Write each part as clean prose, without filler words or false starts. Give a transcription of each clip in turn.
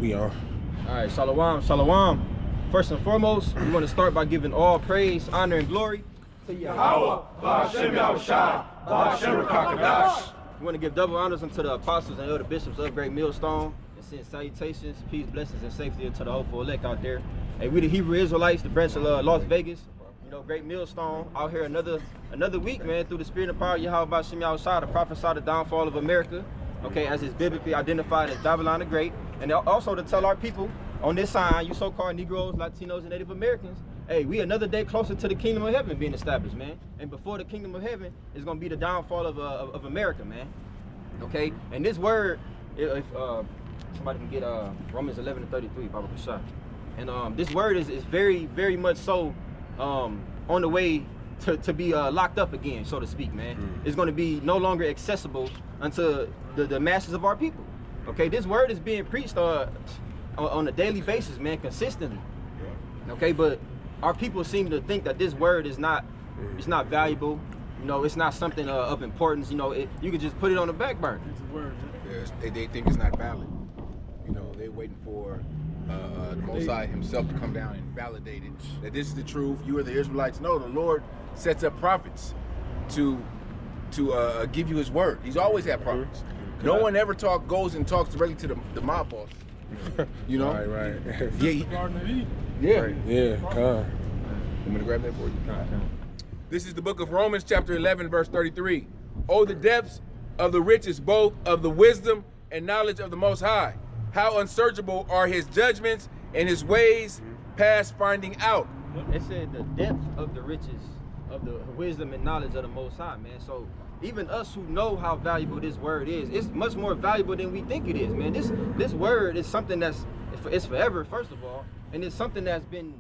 We are. All right, shalom, shalom. First and foremost, we want to start by giving all praise, honor, and glory to Yahweh. We want to give double honors unto the apostles and elder bishops of Great Millstone, and send salutations, peace, blessings, and safety unto the hopeful elect out there. Hey, we the Hebrew Israelites, the branch of Las Vegas. You know, Great Millstone out here another week, man, through the spirit and power of Yahweh Bashim Yahushua, to prophesy the downfall of America, okay, as it's biblically identified as Babylon the Great, and also to tell our people on this sign, you so-called Negroes, Latinos, and Native Americans, hey, we another day closer to the kingdom of heaven being established, man. And before the kingdom of heaven is going to be the downfall of America, man. Okay, and this word, if somebody can get Romans 11:33, Baba Bashar. And this word is very, very much so on the way to be locked up again, so to speak, man. It's going to be no longer accessible unto the masses of our people. Okay, this word is being preached on a daily basis, man, consistently. Okay, but our people seem to think that this word is not, it's not valuable. You know, it's not something of importance. You know, you can just put it on the back burner. It's a word. Yes, they think it's not valid. You know, they're waiting for the Most High himself to come down and validate it. That this is the truth. You are the Israelites. No, the Lord sets up prophets to give you his word. He's always had prophets. No one ever goes and talks directly to the mob boss. You know? Right. Yeah. Yeah, come. I'm gonna grab that for you. This is the book of Romans, chapter 11, verse 33. Oh, the depths of the riches, both of the wisdom and knowledge of the Most High. How unsearchable are his judgments and his ways past finding out. It said the depth of the riches of the wisdom and knowledge of the Most High, man. So even us who know how valuable this word is, it's much more valuable than we think it is, man. This word is something it's forever, first of all, and it's something that's been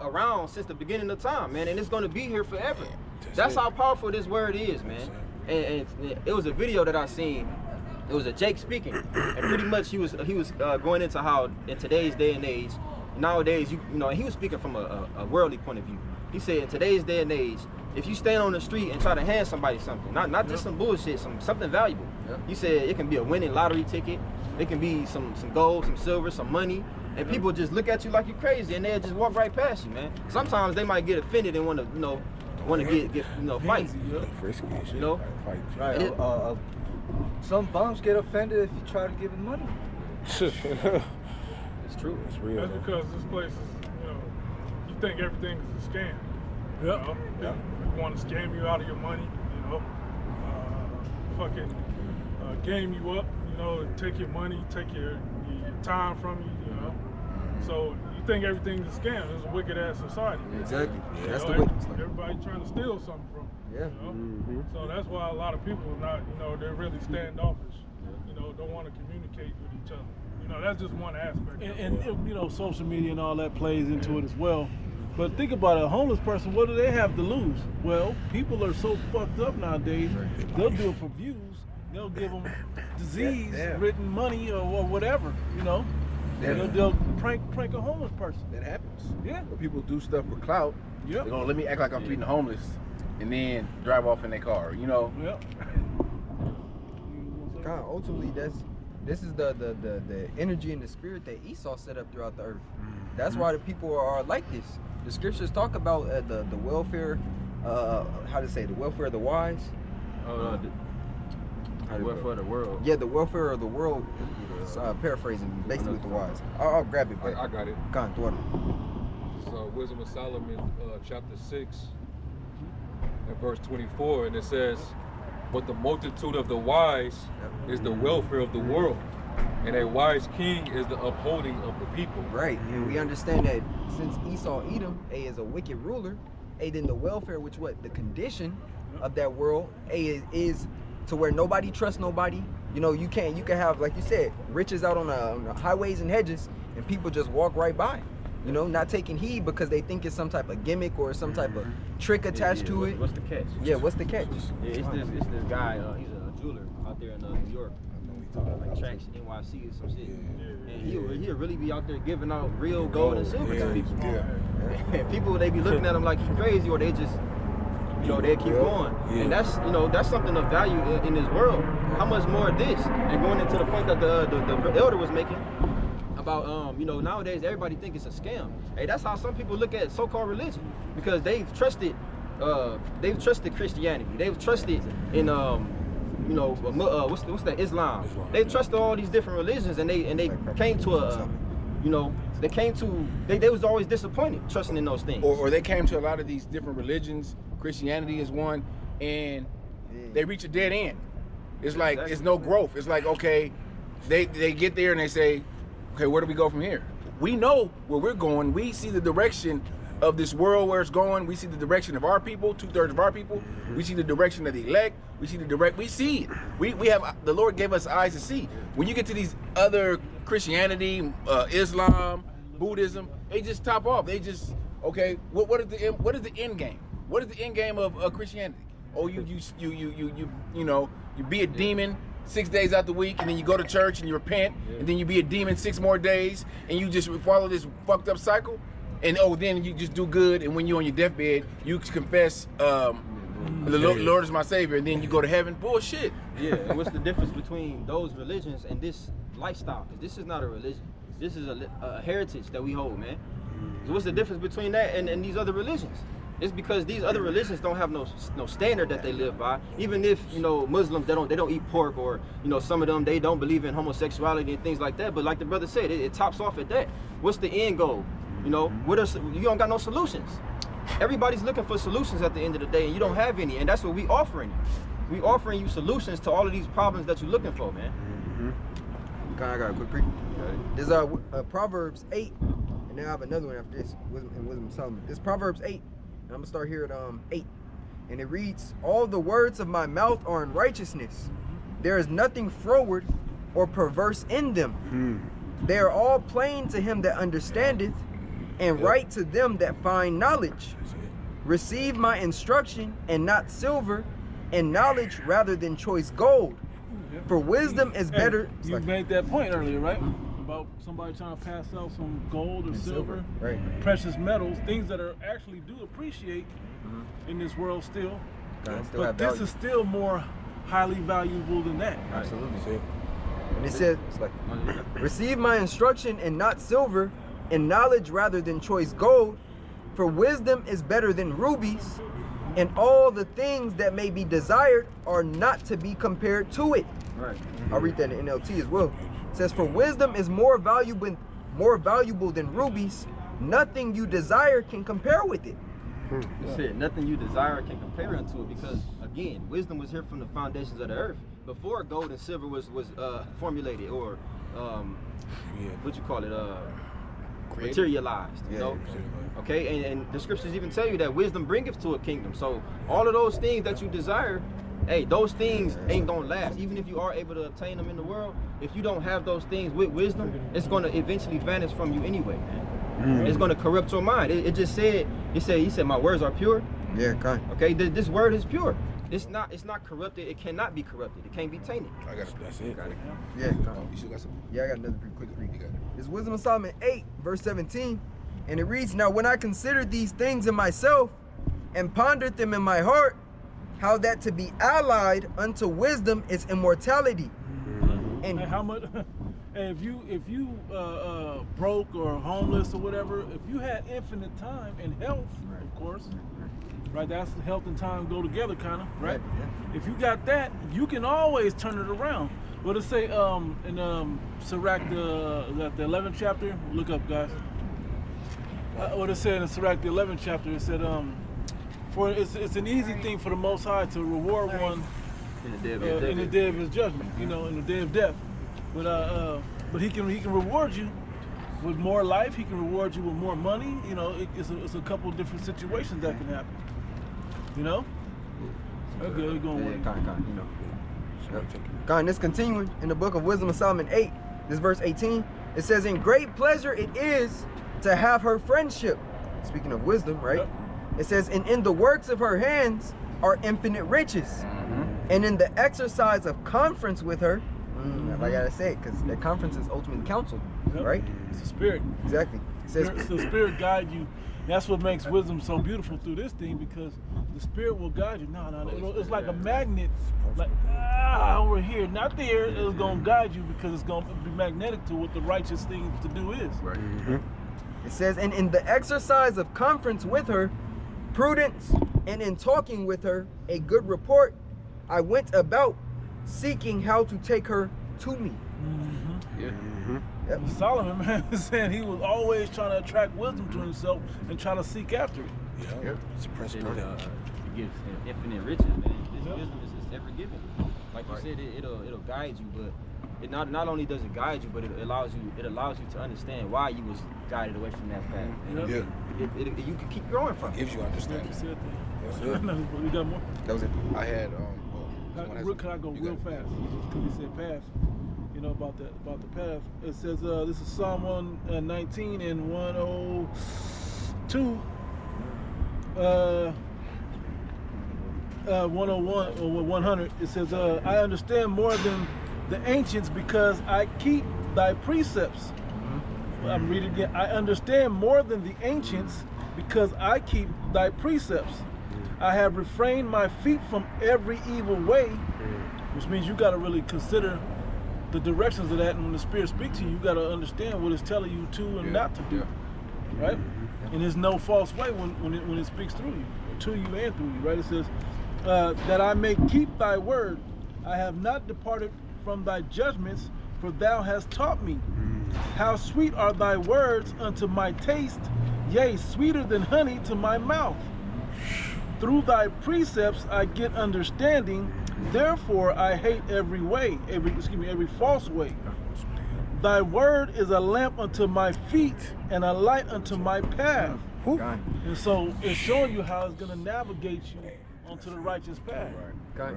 around since the beginning of time, man, and it's going to be here forever. That's how powerful this word is, man. And it was a video that I seen. It was a Jake speaking, and pretty much he was going into how in today's day and age, nowadays, you know, and he was speaking from a worldly point of view. He said in today's day and age, if you stand on the street and try to hand somebody something, not just some bullshit, something valuable. He said it can be a winning lottery ticket, it can be some gold, some silver, some money, and people just look at you like you're crazy, and they'll just walk right past you, man. Sometimes they might get offended and want to get fight. You know, right? Some bums get offended if you try to give them money. It's true. It's real. That's because this place is, you know, you think everything is a scam. You know? They want to scam you out of your money, you know, game you up, you know, take your money, take your time from you, you know. So you think everything's a scam. It's a wicked ass society. Exactly. You That's know, the way. everybody trying to steal something from you. Yeah. You know? So that's why a lot of people are not, you know, they're really standoffish. You know, don't want to communicate with each other. You know, that's just one aspect. And you know, social media and all that plays into it as well. But think about it, a homeless person, what do they have to lose? Well, people are so fucked up nowadays, they'll do it for views. They'll give them disease-ridden money or whatever, you know. They'll prank a homeless person. That happens. Yeah. But people do stuff for clout. Yep. They're gonna let me act like I'm feeding the homeless and then drive off in their car, you know. Yep. God, ultimately, this is the energy and the spirit that Esau set up throughout the earth. That's why the people are like this. The scriptures talk about the welfare, the welfare of the wise. The welfare of the world. Yeah, the welfare of the world. Paraphrasing, basically with the wise. I'll grab it. I got it. Go on, So Wisdom of Solomon, chapter 6, and verse 24, and it says, "But the multitude of the wise is the welfare of the world, and a wise king is the upholding of the people." Right, and we understand that since Esau Edom, is a wicked ruler, then the welfare, which the condition of that world, is to where nobody trusts nobody. You know, you can have, like you said, riches out on the highways and hedges, and people just walk right by. You know, not taking heed because they think it's some type of gimmick or some type of trick attached to it. What's the catch? Yeah, what's the catch? Yeah, it's this guy. He's a jeweler out there in New York. Like Tracks NYC or some shit. And he'll really be out there giving out real gold and silver to people. And people, they be looking at him like he's crazy, or they just you know, they'll keep going. And that's, you know, that's something of value in this world. How much more of this? And going into the point that the elder was making about, you know, nowadays everybody think it's a scam. Hey, that's how some people look at so-called religion, because they've trusted Christianity. They've trusted in, you know, what's that? Islam. They trusted all these different religions, and they came to a, you know, they was always disappointed trusting in those things. Or they came to a lot of these different religions. Christianity is one, and they reach a dead end. It's like it's no growth. It's like, okay, they get there and they say, okay, where do we go from here? We know where we're going. We see the direction of this world where it's going. We see the direction of our people, 2/3 of our people. We see the direction of the elect. We see we see it. We have, the Lord gave us eyes to see. When you get to these other Christianity, Islam, Buddhism, they just top off. They just, okay, what is the end game? What is the end game of Christianity? Oh, you know, you be a demon 6 days out the week, and then you go to church and you repent, and then you be a demon 6 more days, and you just follow this fucked up cycle. And then you just do good, and when you're on your deathbed, you confess, the Lord is my Savior, and then you go to heaven. Bullshit. Yeah, and what's the difference between those religions and this lifestyle? Because this is not a religion. This is a heritage that we hold, man. So what's the difference between that and these other religions? It's because these other religions don't have no standard that they live by. Even if, you know, Muslims, they don't eat pork, or, you know, some of them, they don't believe in homosexuality and things like that. But like the brother said, it tops off at that. What's the end goal? You know, you don't got no solutions. Everybody's looking for solutions at the end of the day, and you don't have any. And that's what we offering you. We offering you solutions to all of these problems that you're looking for, man. I got a quick preview. There's Proverbs 8, and then I have another one after this, Wisdom of Solomon. This Proverbs 8, and I'm gonna start here at 8, and it reads, "All the words of my mouth are in righteousness. There is nothing froward or perverse in them. They are all plain to him that understandeth, and right to them that find knowledge. Receive my instruction, and not silver, and knowledge rather than choice gold. For wisdom is better." You made that point earlier, right? About somebody trying to pass out some gold or silver, right? Precious metals, things that are actually do appreciate in this world still. But this is still more highly valuable than that. Absolutely. And it says, "Receive my instruction, and not silver, and knowledge rather than choice gold. For wisdom is better than rubies, and all the things that may be desired are not to be compared to it." Right. I'll read that in NLT as well. It says, "For wisdom is more valuable than rubies. Nothing you desire can compare with it." That's it. Nothing you desire can compare unto it, because again, wisdom was here from the foundations of the earth before gold and silver was formulated, or what you call it, materialized. You know. Okay, and the scriptures even tell you that wisdom bringeth to a kingdom. So all of those things that you desire, hey, those things ain't gonna last. Even if you are able to obtain them in the world, if you don't have those things with wisdom, it's gonna eventually vanish from you anyway, man. It's gonna corrupt your mind. It just said, he said, "My words are pure." Yeah, kind. Okay, this word is pure. It's not corrupted. It cannot be corrupted. It can't be tainted. I got it. That's it. Got it. Yeah, kind. You still got something? Yeah, I got another quick read. You got it. It's Wisdom of Solomon 8, verse 17. And it reads, "Now when I considered these things in myself, and pondered them in my heart, how that to be allied unto wisdom is immortality." And how much? And if you broke or homeless or whatever, if you had infinite time and health, of course, right? That's health and time go together, kind of, right? Yeah. If you got that, you can always turn it around. What it say in Sirach the 11th chapter? Look up, guys. What it said in Sirach the 11th chapter, it said, for it's an easy thing for the Most High to reward one in the day of his judgment, you know, in the day of death. But he can reward you with more life. He can reward you with more money. You know, it's a couple of different situations that can happen. You know. Okay, we're going with you know. God, this continuing in the book of Wisdom of Solomon 8, this verse 18. It says, "In great pleasure it is to have her friendship." Speaking of wisdom, right? Yep. It says, "And in the works of her hands are infinite riches, and in the exercise of conference with her," if I gotta say it, because that conference is ultimately counsel, right? It's a spirit. Exactly. says, The Spirit guide you. That's what makes wisdom so beautiful through this thing, because the Spirit will guide you. No. It's like a magnet. Like, over here, not there. It's going to guide you because it's going to be magnetic to what the righteous thing to do is. Right. it says, and in the exercise of conference with her, prudence, and in talking with her, a good report, I went about seeking how to take her to me. Yeah. Yep. Solomon, man, was saying he was always trying to attract wisdom to himself and try to seek after it. Yep. It's a principle. It gives him infinite riches, man. This wisdom is ever given. Like you said, it'll guide you, but it not only does it guide you, but it allows you to understand why you was guided away from that path. And Yeah. you can keep growing from it. Gives you Like understanding. you said That's that. it. We got more. That was it. I had Can I go real fast? Because he said path. You know about the path. It says this is Psalm 119 and 102. 101 or 100. It says, I understand more than the ancients because I keep thy precepts. I'm reading again. I understand more than the ancients because I keep thy precepts. I have refrained my feet from every evil way, which means you got to really consider the directions of that. And when the Spirit speaks to you, you got to understand what it's telling you to and not to do. Right? And there's no false way when it speaks through you, to you and through you. Right? It says, that I may keep thy word. I have not departed from thy judgments, for thou hast taught me. How sweet are thy words unto my taste, yea, sweeter than honey to my mouth. Through thy precepts I get understanding, therefore I hate every way, every false way. Thy word is a lamp unto my feet and a light unto my path. And so it's showing you how it's going to navigate you onto the righteous path. Okay.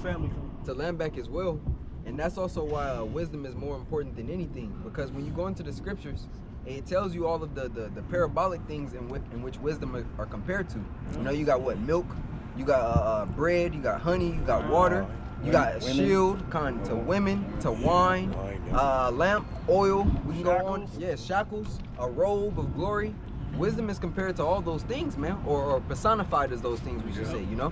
Family. To land back as well, and that's also why wisdom is more important than anything, because when you go into the scriptures, it tells you all of the parabolic things in which wisdom are compared to. You know, you got what? Milk, you got bread, you got honey, you got water, you got a shield, kind to women, to wine, lamp, oil, we can go on. Yeah, shackles, a robe of glory. Wisdom is compared to all those things, man, or personified as those things, we should say, you know?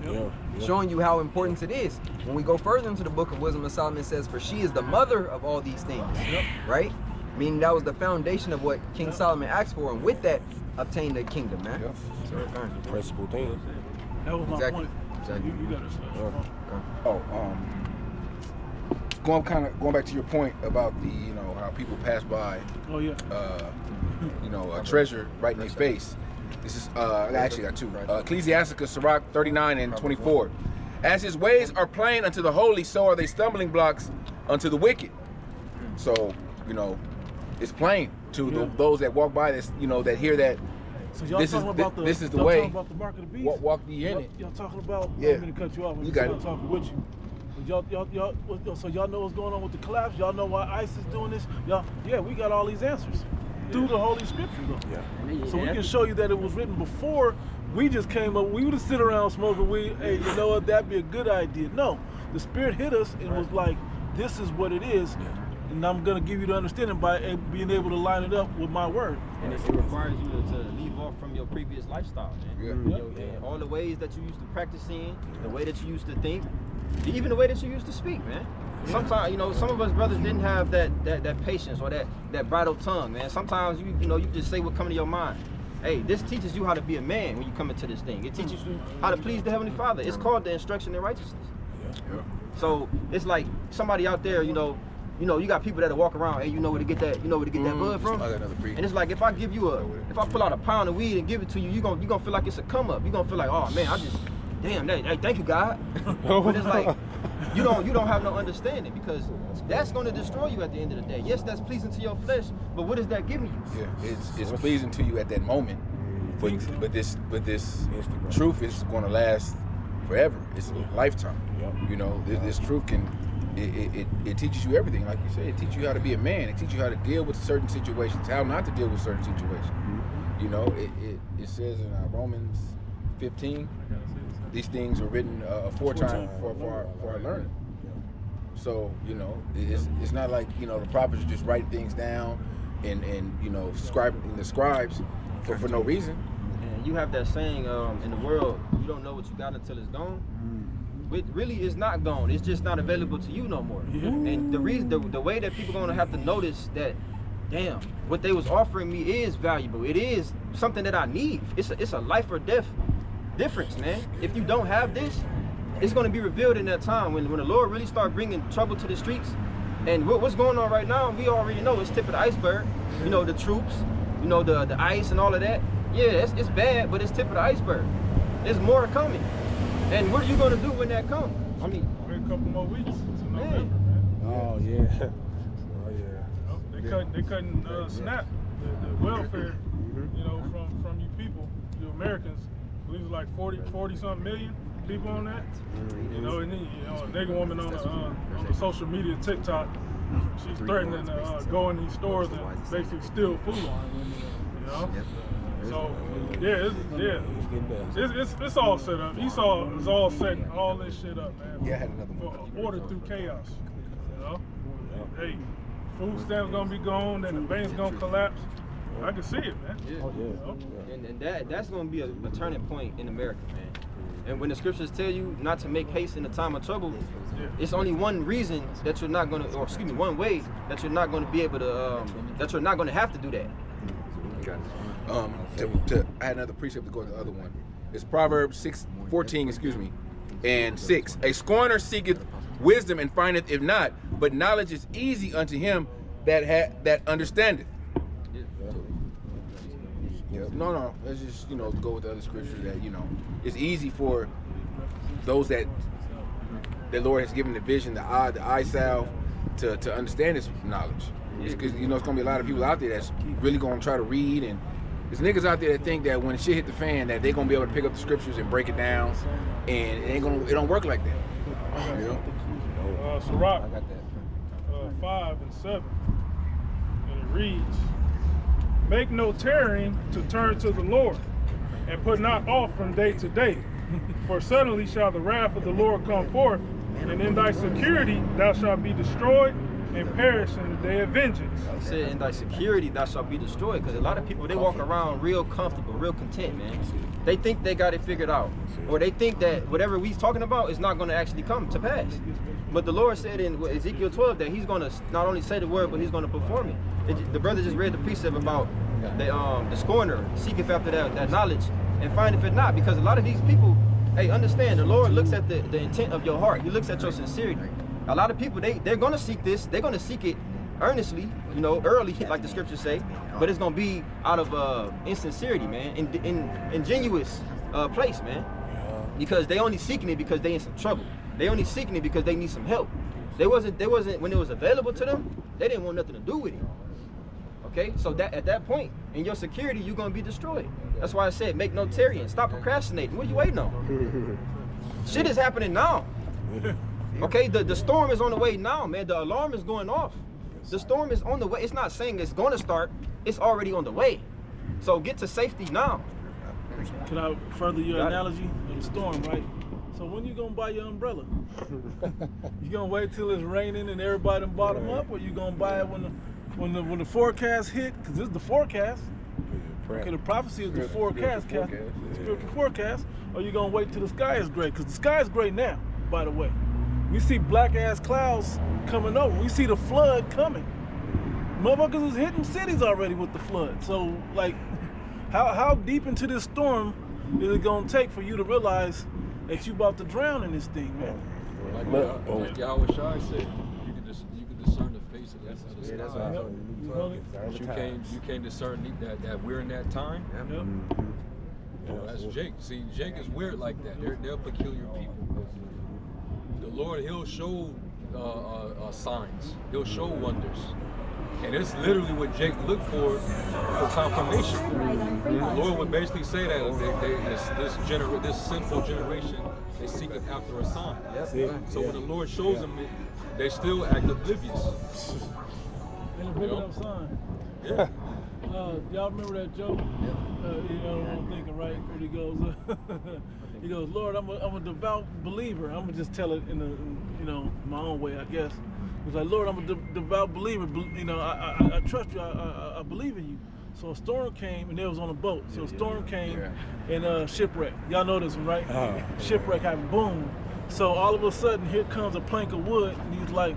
Showing you how important it is. When we go further into the book of Wisdom of Solomon, it says, for she is the mother of all these things, right? Meaning that was the foundation of what King Solomon asked for, and with that, obtained the kingdom, man. So, Principle thing. That was my Exactly. point. Exactly. You got it. Going back to your point about how people pass by Oh yeah. a treasure right in their face. This is I actually got two. Ecclesiasticus Sirach 39 and 24. As his ways are plain unto the holy, so are they stumbling blocks unto the wicked. So, it's plain to those that walk by this, that hear that So y'all this talking is about this is the y'all way. talking about the mark of the beast? Walk ye in it. Y'all talking about? Yeah. I'm gonna cut you off. You got it. Talking with you. So y'all know what's going on with the collapse. Y'all know why ICE is doing this. Yeah, we got all these answers through the Holy Scripture, though. Yeah. So we can show you that it was written before we just came up. We would have sit around smoking weed. Hey, you know what? That'd be a good idea. No, the Spirit hit us and was like, "This is what it is." And I'm gonna give you the understanding by being able to line it up with my word. And it requires you to leave off from your previous lifestyle, man. Yeah. All the ways that you used to practice in, the way that you used to think, even the way that you used to speak, man. Sometimes, some of us brothers didn't have that patience or that bridled tongue, man. Sometimes you just say what comes to your mind. Hey, this teaches you how to be a man when you come into this thing. It teaches you how to please the Heavenly Father. It's called the instruction in righteousness. So it's like somebody out there, you got people that walk around, hey, you know where to get that bud from? And it's like if I pull out a pound of weed and give it to you, you're gonna feel like it's a come up. You're gonna feel like, oh man, hey, thank you, God. But it's like you don't have no understanding, because that's gonna destroy you at the end of the day. Yes, that's pleasing to your flesh, but what is that giving you? Yeah, it's pleasing to you at that moment, but this truth is gonna last forever. It's a lifetime. This truth it teaches you everything. Like you said, it teaches you how to be a man. It teaches you how to deal with certain situations, how not to deal with certain situations. It says in Romans 15, these things were written aforetime for our learning. So it's not like the prophets just write things down and you know, scribing the scribes for no reason. And you have that saying in the world, you don't know what you got until it's gone. It really is not gone. It's just not available to you no more. And the reason, the way that people are gonna have to notice that, damn, what they was offering me is valuable. It is something that I need. It's a life or death difference, man. If you don't have this, it's gonna be revealed in that time when the Lord really start bringing trouble to the streets. And what's going on right now, we already know it's tip of the iceberg. You know, the troops, you know, the ice and all of that. Yeah, it's bad, but it's tip of the iceberg. There's more coming. And what are you gonna do when that comes? I mean, Wait a couple more weeks to November, man. Oh yeah. Oh yeah. They couldn't snap the welfare, you know, from you people, you Americans. I believe it's like 40 something million people on that. You know, and then, you know, a nigga woman on the social media TikTok, she's threatening to go in these stores and basically steal food. You know. So yeah, it's all set up. Esau is all setting all this shit up, man. Yeah, I had another one. For order through chaos. You know. Hey, food stamps gonna be gone, then the bank's gonna collapse. I can see it, man. Yeah. Oh yeah. You know? And that's gonna be a turning point in America, man. And when the scriptures tell you not to make haste in the time of trouble, it's only one reason that you're not gonna, or excuse me, one way that you're not gonna be able to, that you're not gonna have to do that. I had another precept to go to the other one. It's Proverbs 6:14, excuse me, and 6. A scorner seeketh wisdom and findeth it not, but knowledge is easy unto him that understandeth. Yeah. No, let's just, you know, go with the other scripture that, you know, it's easy for those that the Lord has given the vision, the eye salve to understand this knowledge. Because, you know, it's gonna be a lot of people out there that's really gonna try to read, and there's niggas out there that think that when shit hit the fan that they're gonna be able to pick up the scriptures and break it down, and it don't work like that. You know? Sirach 5 and 7, and it reads, "Make no tarrying to turn to the Lord, and put not off from day to day. For suddenly shall the wrath of the Lord come forth, and in thy security thou shalt be destroyed, and perish in the day of vengeance." He said, "In thy security thou shalt be destroyed." Because a lot of people, they walk around real comfortable, real content, man. They think they got it figured out, or they think that whatever we's talking about is not going to actually come to pass. But the Lord said in Ezekiel 12 that He's going to not only say the word, but He's going to perform it. The brother just read the precept about the scorner seeketh after that knowledge and findeth it not. Because a lot of these people, hey, understand, the Lord looks at the intent of your heart. He looks at your sincerity. A lot of people, they're going to seek this. They're going to seek it earnestly, you know, early, like the scriptures say. But it's going to be out of insincerity, man, in ingenuous place, man. Because they only seeking it because they in some trouble. They only seeking it because they need some help. They wasn't when it was available to them, they didn't want nothing to do with it. Okay, so that at that point in your security, you're gonna be destroyed. That's why I said make no tarrying. Stop procrastinating. What are you waiting on? Shit is happening now. Okay, the storm is on the way now, man. The alarm is going off. The storm is on the way. It's not saying it's gonna start. It's already on the way. So get to safety now. Can I further your analogy of the storm, right? So when you gonna buy your umbrella? You gonna wait till it's raining and everybody done bottom up, or you gonna buy it when the forecast hit? Cause this is the forecast. Okay, the prophecy is the forecast, spiritual forecast. Or you gonna wait till the sky is gray? Cause the sky is gray now, by the way. We see black ass clouds coming over. We see the flood coming. Motherfuckers is hitting cities already with the flood. So like, how deep into this storm is it gonna take for you to realize that you about to drown in this thing, man? Like Yahweh Shai said, you can discern the face of the sky. That's what I You can't discern that we're in that time. Yep. You know, that's Jake. See, Jake is weird like that. They're peculiar people. The Lord, He'll show signs. He'll show wonders. And it's literally what Jake looked for confirmation. The Lord would basically say that this sinful generation, they seek after a sign. So when the Lord shows them it, they still act oblivious. And a big enough sign. Yeah. Y'all remember that joke? You know what I'm thinking, right? When he goes, Lord, I'm a devout believer. I'm gonna just tell it in my own way, I guess. He's like, Lord, I'm a devout believer. You know, I trust you. I believe in you. So a storm came, and they was on a boat. So a storm came, and shipwreck. Y'all know this one, right? Shipwreck happened. Boom. So all of a sudden, here comes a plank of wood, and he's like,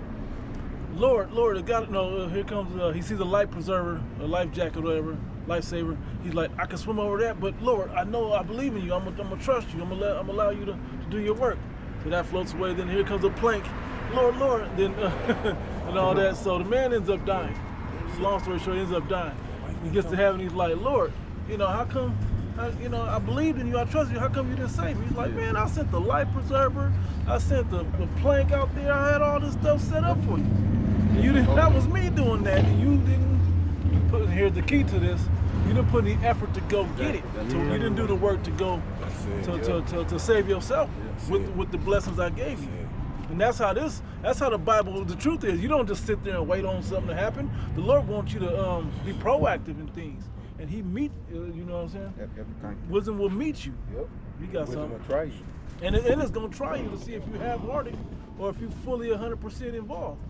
Lord, it got no. Here comes. He sees a life preserver, a life jacket, whatever, lifesaver. He's like, I can swim over that, but Lord, I know, I believe in you. I'm gonna trust you. I'm gonna allow you to do your work. So that floats away. Then here comes a plank. Lord. Then and all that. So the man ends up dying. Long story short, he ends up dying. He gets to heaven. He's like, Lord, you know, how come? I believed in you. I trust you. How come you didn't save me? He's like, man, I sent the life preserver. I sent the plank out there. I had all this stuff set up for you. And you didn't. That was me doing that, and you didn't put. Here's the key to this. You didn't put any effort to go get it. So you didn't do the work to go to save yourself with the blessings I gave you. And that's how the Bible, the truth is. You don't just sit there and wait on something to happen. The Lord wants you to be proactive in things. And he you know what I'm saying? Yep. Wisdom will meet you. Yep. You got Wisdom something. will try you. And it's going to try you to see if you half-hearted or if you fully 100% involved.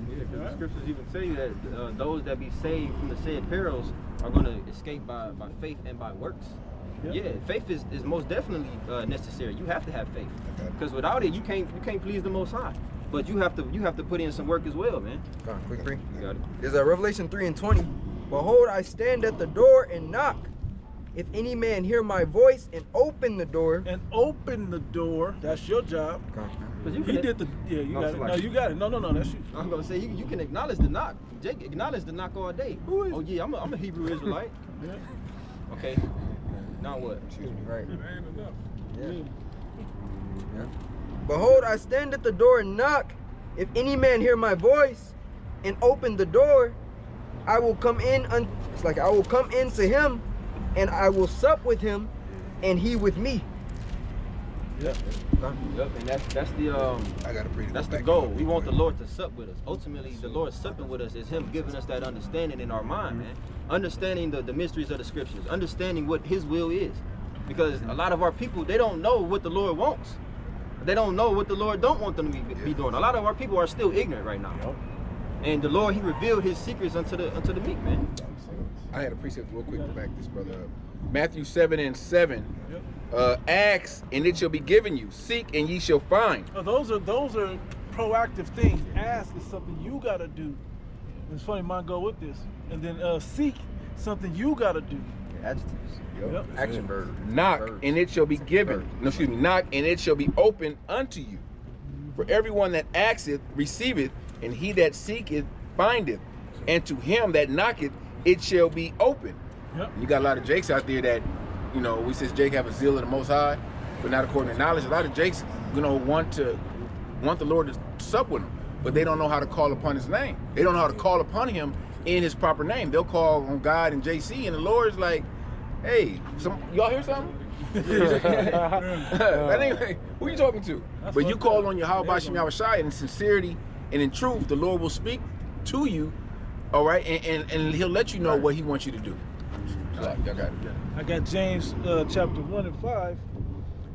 Yeah, because the scriptures even tell you that those that be saved from the said perils are going to escape by faith and by works. Yeah, faith is most definitely necessary. You have to have faith, because without it, you can't please the Most High. But you have to put in some work as well, man. Go on, quick 3. You got it. There's Revelation 3:20. Behold, I stand at the door and knock. If any man hear my voice and open the door. That's your job. You did the. Yeah, you got it. No, you got it. No, that's you. I'm gonna say you can acknowledge the knock. Jake acknowledged the knock all day. Who is? Oh yeah, I'm a Hebrew Israelite. Yeah. Okay. Now what? Excuse me. Right. It ain't enough. Yeah. Behold, I stand at the door and knock. If any man hear my voice and open the door, I will come in. I will come in to him, and I will sup with him, and he with me. Yep, and that's the I gotta breathe. that's the goal. We want the Lord to sup with us. Ultimately, the Lord supping with us is Him giving us that understanding in our mind, man. Understanding the mysteries of the scriptures, understanding what His will is. Because a lot of our people, they don't know what the Lord wants. They don't know what the Lord don't want them to be doing. A lot of our people are still ignorant right now. And the Lord, He revealed His secrets unto the meek, man. I had a precept real quick to back this brother up. Matthew 7:7. Ask and it shall be given you. Seek and ye shall find. Those are proactive things. Ask is something you gotta do. It's funny, mine go with this. And then seek, something you gotta do. Adjectives. Yep. Action verb. Knock Verbs. and it shall be given. Verbs. No, excuse me. Knock and it shall be open unto you. For everyone that asketh receiveth, and he that seeketh findeth, and to him that knocketh it shall be open. Yep. You got a lot of Jakes out there that, you know, we says Jake have a zeal of the Most High, but not according to knowledge. A lot of Jakes, you know, want the Lord to sup with them, but they don't know how to call upon His name. They don't know how to call upon Him in His proper name. They'll call on God and JC, and the Lord's like, hey, y'all hear something? That ain't, who you talking to? But you call on Yahweh Bashim Yahushai in sincerity and in truth, the Lord will speak to you, all right, and He'll let you know what He wants you to do. Y'all got it. I got James chapter 1:5.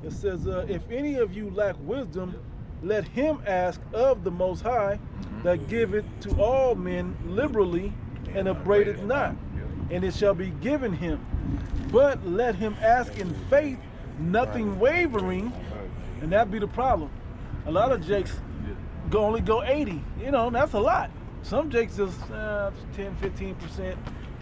It says, if any of you lack wisdom, let him ask of the Most High, that giveth to all men liberally and upbraideth not, and it shall be given him. But let him ask in faith, nothing wavering, and that be the problem. A lot of Jakes only go 80. You know, that's a lot. Some Jakes just 10, 15%.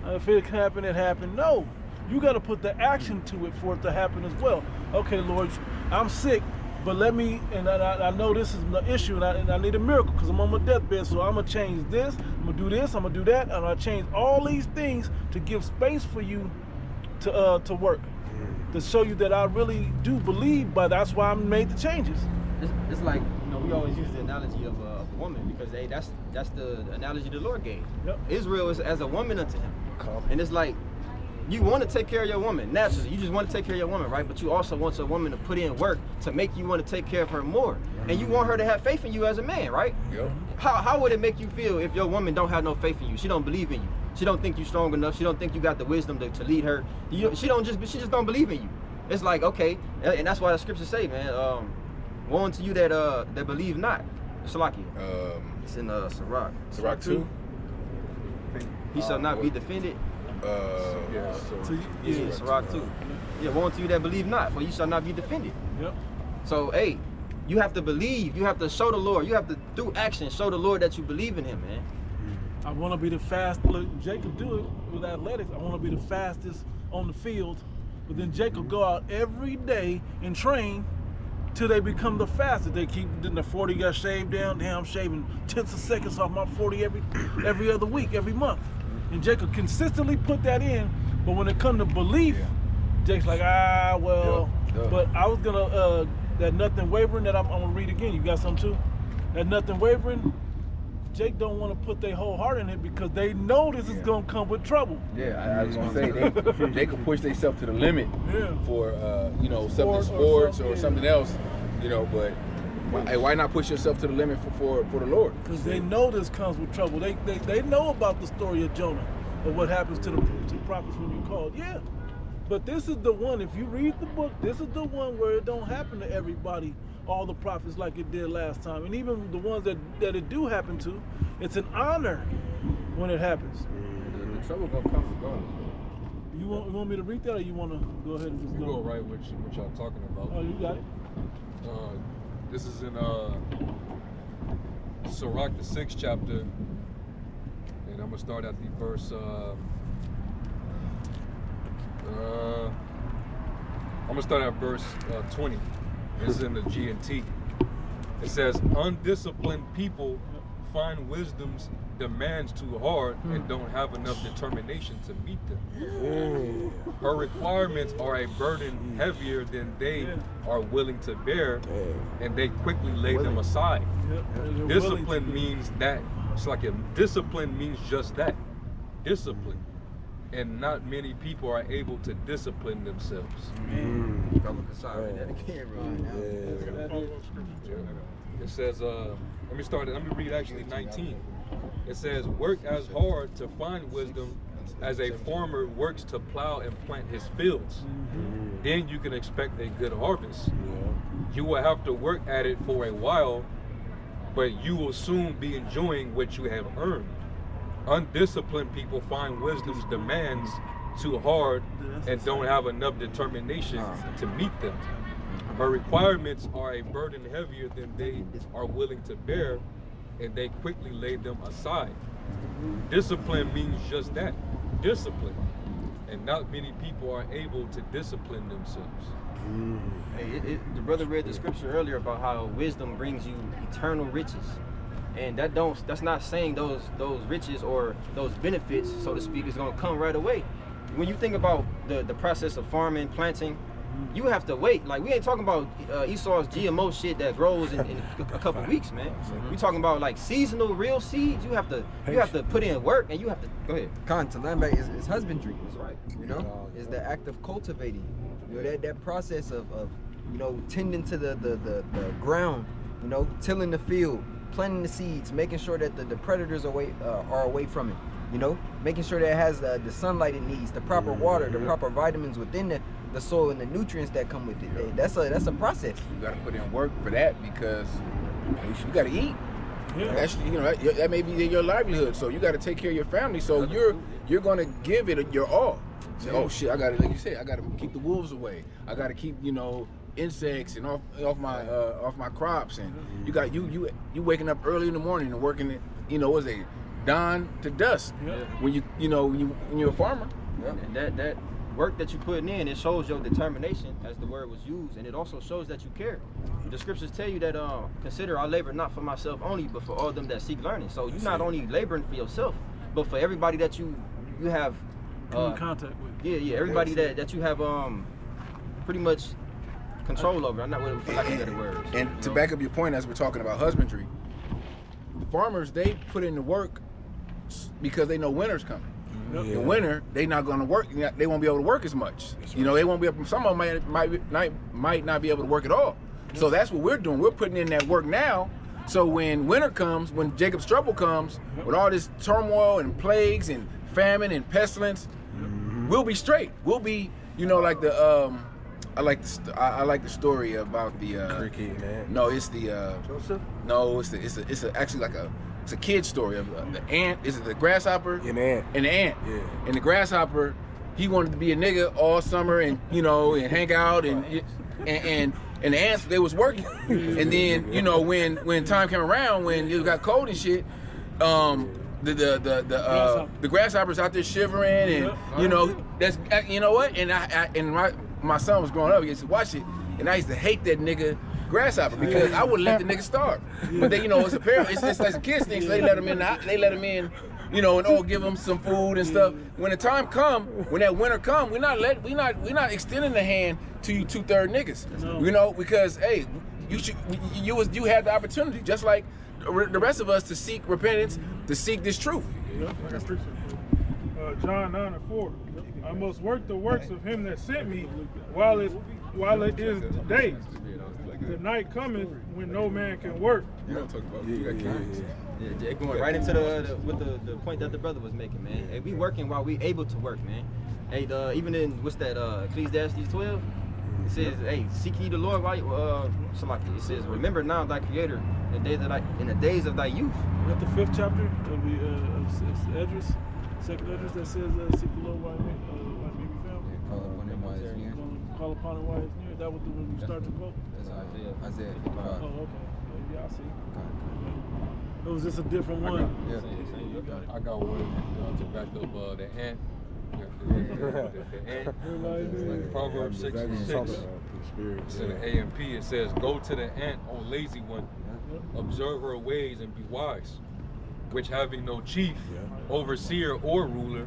If it happened, it happened. No, you got to put the action to it for it to happen as well. Okay, Lord, I'm sick, but let me, and I know this is the issue, and I need a miracle because I'm on my deathbed, so I'm going to change this, I'm going to do this, I'm going to do that, and I'm going to change all these things to give space for you to work, to show you that I really do believe, but that's why I made the changes. It's like, you know, we always use the analogy of a woman because that's the analogy the Lord gave. Yep. Israel is as a woman unto Him. And it's like, you want to take care of your woman, naturally. You just want to take care of your woman, right? But you also want your woman to put in work to make you want to take care of her more. And you want her to have faith in you as a man, right? Yep. How would it make you feel if your woman don't have no faith in you? She don't believe in you. She don't think you're strong enough. She don't think you got the wisdom to lead her. She just don't believe in you. It's like, okay, and that's why the scriptures say, man, woe unto you that believe not. Salakia. It's in Sirach. Sirach 2. He shall not be defended. Yeah, so Yeah, Sirach 2. Yeah, woe unto you that believe not, for you shall not be defended. Yep. So, hey, you have to believe. You have to show the Lord. You have to, through action, show the Lord that you believe in him, man. I want to be the fastest. Look, Jacob do it with athletics. I want to be the fastest on the field. But then Jacob go out every day and train till they become the fastest. They keep, then the 40 got shaved down. Damn, I'm shaving tenths of seconds off my 40 every other week, every month. And Jacob consistently put that in. But when it come to belief, Jake's like, well. But I was gonna, that nothing wavering that I'm gonna read again. You got something too? That nothing wavering, Jake don't want to put their whole heart in it because they know this is gonna come with trouble. Yeah, I was gonna say they can push themselves to the limit for something sports or something else, But why not push yourself to the limit for the Lord? Because they know this comes with trouble. They know about the story of Jonah, of what happens to the prophets when you're called. Yeah, but this is the one. If you read the book, this is the one where it don't happen to everybody. All the prophets like it did last time, and even the ones that it do happen to, it's an honor when it happens. the trouble gonna come regardless. You want me to read that, or you want to go ahead and just You go? go right with what y'all talking about. Oh, you got it. This is in Sirach, the 6th chapter, and I'm gonna start at the verse. I'm gonna start at verse 20. This is in the G&T. It says, "Undisciplined people find wisdom's demands too hard and don't have enough determination to meet them. Her requirements are a burden heavier than they are willing to bear, and they quickly lay them aside." Discipline means that. It's like discipline means just that. Discipline. And not many people are able to discipline themselves. It says, let me read actually 19. It says, "Work as hard to find wisdom as a farmer works to plow and plant his fields. Then you can expect a good harvest. You will have to work at it for a while, but you will soon be enjoying what you have earned. Undisciplined people find wisdom's demands too hard and don't have enough determination to meet them. Her requirements are a burden heavier than they are willing to bear, and they quickly lay them aside." Discipline means just that, discipline. And not many people are able to discipline themselves. Hey, the brother read the scripture earlier about how wisdom brings you eternal riches. And that's not saying those riches or those benefits, so to speak, is gonna come right away. When you think about the process of farming, planting, you have to wait. Like, we ain't talking about Esau's GMO shit that grows in a couple weeks, man. We talking about like seasonal real seeds. You have to put in work, and you have to go ahead. To land back is husbandry. That's right. Is the act of cultivating. That process of tending to the ground, tilling the field, planting the seeds, making sure that the predators are away from it, making sure that it has the sunlight it needs, the proper water, the proper vitamins within the soil and the nutrients that come with it. That's a process. You got to put in work for that because you got to eat. That's, that may be your livelihood, so you got to take care of your family. So you're going to give it your all. Say, oh shit, I got to, like you said, I got to keep the wolves away. I got to keep insects and off my crops, and you waking up early in the morning and working it, what's it, dawn to dusk. When when you're a farmer. And that work that you're putting in, it shows your determination, as the word was used, and it also shows that you care. The scriptures tell you that consider our labor not for myself only, but for all them that seek learning. So you're not only laboring for yourself, but for everybody that you have come in contact with. Everybody that you have pretty much control over. I'm not really for lack of better words. And to back up your point, as we're talking about husbandry, the farmers, they put in the work because they know winter's coming. In winter, they not going to work. They won't be able to work as much. They won't be able. Some of them might not be able to work at all. So that's what we're doing. We're putting in that work now. So when winter comes, when Jacob's trouble comes, with all this turmoil and plagues and famine and pestilence, we'll be straight. We'll be, like the. I like the story about the cricket, man. No, it's the Joseph. No, it's actually like a it's a kid story of the ant. Is it the grasshopper? And the ant. And the ant. Yeah. And the grasshopper, he wanted to be a nigga all summer and and hang out and the ants, they was working. And then when time came around, when it got cold and shit, the grasshoppers out there shivering and that's what, and my son was growing up, he used to watch it, and I used to hate that nigga grasshopper because I wouldn't let the nigga starve. But they, it's a parent, it's like a kids thing, so they let him in, and give him some food and stuff. When the time come, when that winter come, we're not extending the hand to you 2/3 niggas. Because hey, you had the opportunity, just like the rest of us, to seek repentance, to seek this truth. John 9:4. I must work the works of him that sent me while it is the day. The night cometh when no man can work. You don't talk about Yeah, going right into the point that the brother was making, man. Hey, we working while we able to work, man. Hey, even in what's that? Ecclesiastes 12. It says, "Hey, seek ye the Lord while you." It says, "Remember now thy Creator in the days of thy youth." Is that the 5th chapter of the Esdras, 2nd Esdras, that says, "Seek the Lord while may be found." Call upon him while he's near. Call upon him while he's near. That was when we start to quote. That's Isaiah. Oh, okay. Yeah, I see. It was just a different one. I got one to back up the ant. The ant. Proverbs 6:6. It's in the AMP. It says, "Go to the ant, O lazy one, observe her ways and be wise, which having no chief, overseer, or ruler,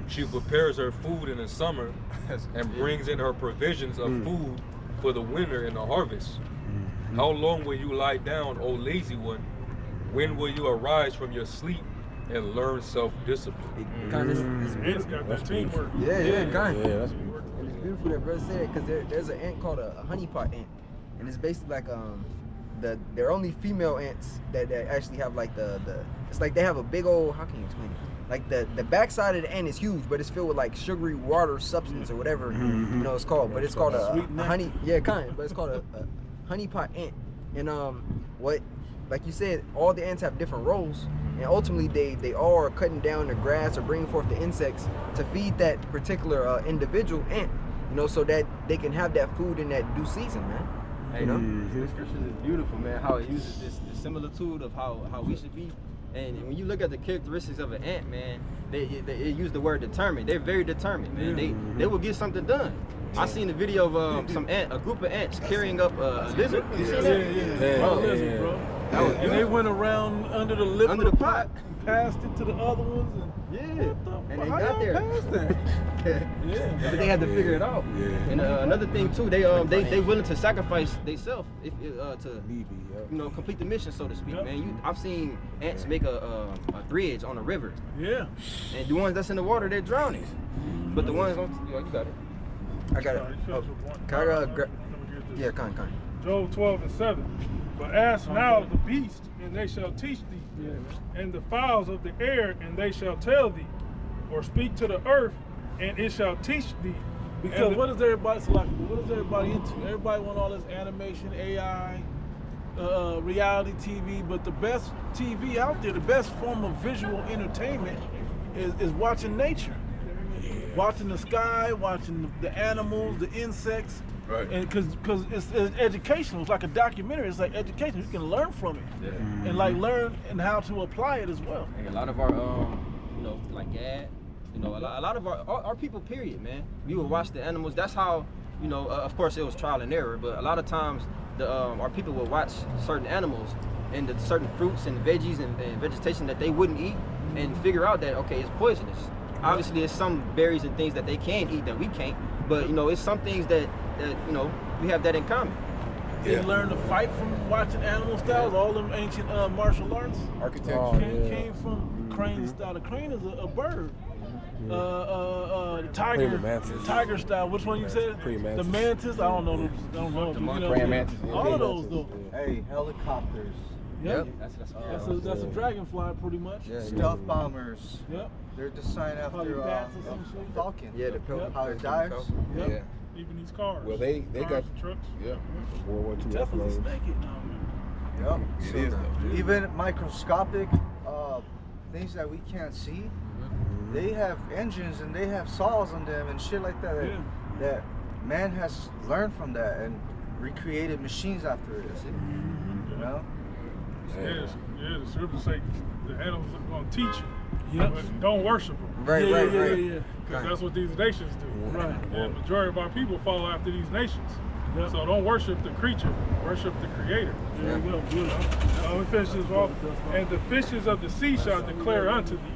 she prepares her food in the summer and brings in her provisions of food for the winter and the harvest. How long will you lie down, O lazy one? When will you arise from your sleep and learn self-discipline?" It's got that teamwork. Yeah, kind. Yeah, that's beautiful. And it's beautiful that brother said it, because there's an ant called a honeypot ant, and it's basically like they're only female ants that actually have like it's like they have a big old, how can you explain it? Like the backside of the ant is huge, but it's filled with like sugary water substance or whatever it's called. But it's called a honey. Yeah, kind. But it's called a honeypot ant. And like you said, all the ants have different roles, and ultimately they all are cutting down the grass or bringing forth the insects to feed that particular individual ant, so that they can have that food in that due season, man. The scripture is beautiful, man. How it uses this similitude of how we should be. And when you look at the characteristics of an ant, man, they use the word determined. They're very determined, man. They will get something done. I seen a video of a group of ants carrying up a lizard. You seen that? Lizard, bro. And they went around under the lip of the pot, and passed it to the other ones, and they got there. But they had to figure it out. And another thing too, they willing to sacrifice themselves to complete the mission, so to speak, man. I've seen ants make a bridge on a river. Yeah. And the ones that's in the water, they're drowning. But the ones you got it. I got it. Kind. Job 12:7. But ask now of the beast, and they shall teach thee, and the fowls of the air, and they shall tell thee, or speak to the earth, and it shall teach thee. Because what is everybody into? Everybody want all this animation, AI, reality TV, but the best TV out there, the best form of visual entertainment is watching nature. Watching the sky, watching the animals, the insects. Right. And because it's educational, it's like a documentary. It's like education. You can learn from it, and like learn and how to apply it as well. And a lot of our, like Gad, a lot of our people, period, man. We would watch the animals. That's how, of course it was trial and error, but a lot of times our people would watch certain animals and the certain fruits and veggies and vegetation that they wouldn't eat, and figure out that it's poisonous. Obviously, there's some berries and things that they can eat that we can't, but it's some things that we have that in common. They learn to fight from watching animal styles. All them ancient martial arts architecture came from crane style. The crane is a bird. Tiger style. Which one you said? The mantis. I don't know. Praying mantis. All of those though. Hey, helicopters. Yep. That's a dragonfly, pretty much. Stealth bombers. Yep. They're designed after Falcon. Yeah, the Dives. Yep. Yeah. Even these cars. Well, they cars got and trucks. World War II. Tesla's a snake now, man. Yep. It is though. Even microscopic things that we can't see, they have engines and they have saws on them and shit like that. Yeah. That man has learned from that and recreated machines after it. You know? Yeah, the scriptures say the animals are going to teach you, Yep. but don't worship them. Right, yeah, right, yeah, right. yeah, yeah. Because that's what these nations do. Right. And the majority of our people follow after these nations. Yep. So don't worship the creature, worship the creator. There you go. Good. Let me finish this off. And the fishes of the sea shall declare unto thee.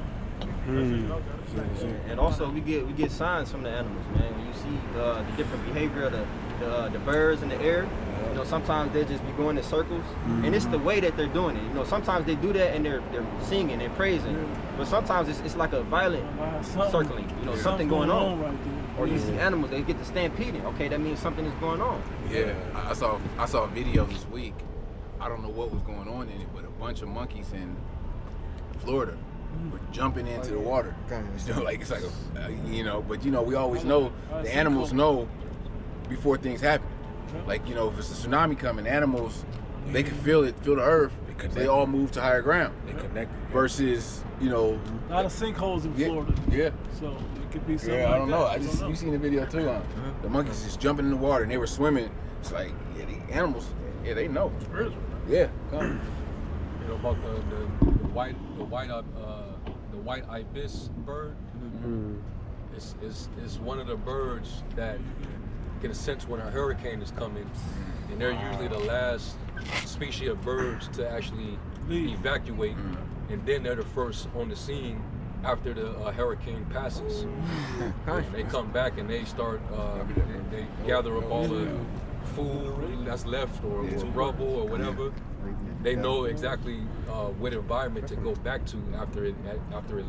And also we get signs from the animals, man. When you see the different behavior of the birds in the air, you know, sometimes they just be going in circles, and it's the way that they're doing it. You know, sometimes they do that and they're singing and praising, but sometimes it's like a violent circling. You know, something going on. Right there. Or you see animals, they get to stampeding. Okay, that means something is going on. Yeah, I saw a video this week. I don't know what was going on in it, but a bunch of monkeys in Florida were jumping into the water. You know, like it's like but we always know the animals know before things happen. Like if it's a tsunami coming, animals they can feel the earth. They all move to higher ground. They connected. Versus a lot of sinkholes in Florida. Yeah. So it could be something Yeah, I like don't that. know. You seen the video too, huh? The monkeys just jumping in the water and they were swimming. It's like, yeah, the animals, yeah, they know. Yeah, come. You know about the white ibis bird. It's one of the birds that get a sense when a hurricane is coming, and they're usually the last species of birds to actually evacuate, and then they're the first on the scene after the hurricane passes. They come back and they start, they gather up all the food that's left or rubble or whatever. They know exactly what environment to go back to after it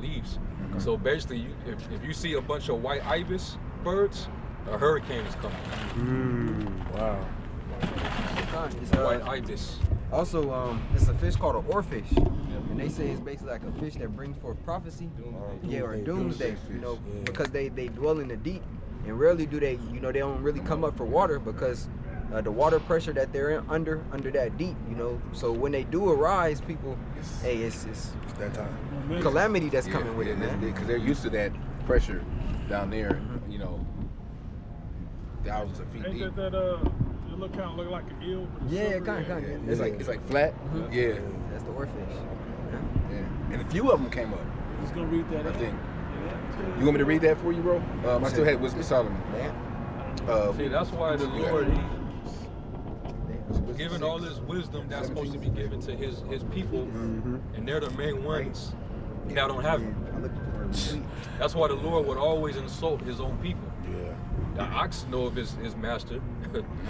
leaves. So basically, if you see a bunch of white ibis birds, a hurricane is coming. Wow. It's, White ibis. Also, it's a fish called an oarfish, and they say it's basically like a fish that brings forth prophecy, or doomsday. You know, because they dwell in the deep, and rarely do they, they don't really come up for water because the water pressure that they're under that deep. So when they do arise, people, hey, it's that time. calamity that's coming with it, man. Because they're used to that pressure down there, thousands of feet deep. Ain't that it look like an eel? But it's kind of. It's like flat. Yeah. That's the oarfish. Yeah. And a few of them came up. Just gonna read that. I think. You want me to read that for you, bro? I still had Wisdom Solomon. See, that's why the Lord, given all this wisdom that's supposed to be given to his people, and they're the main ones that don't have it. That's why the Lord would always insult his own people. Yeah. The ox know of his master,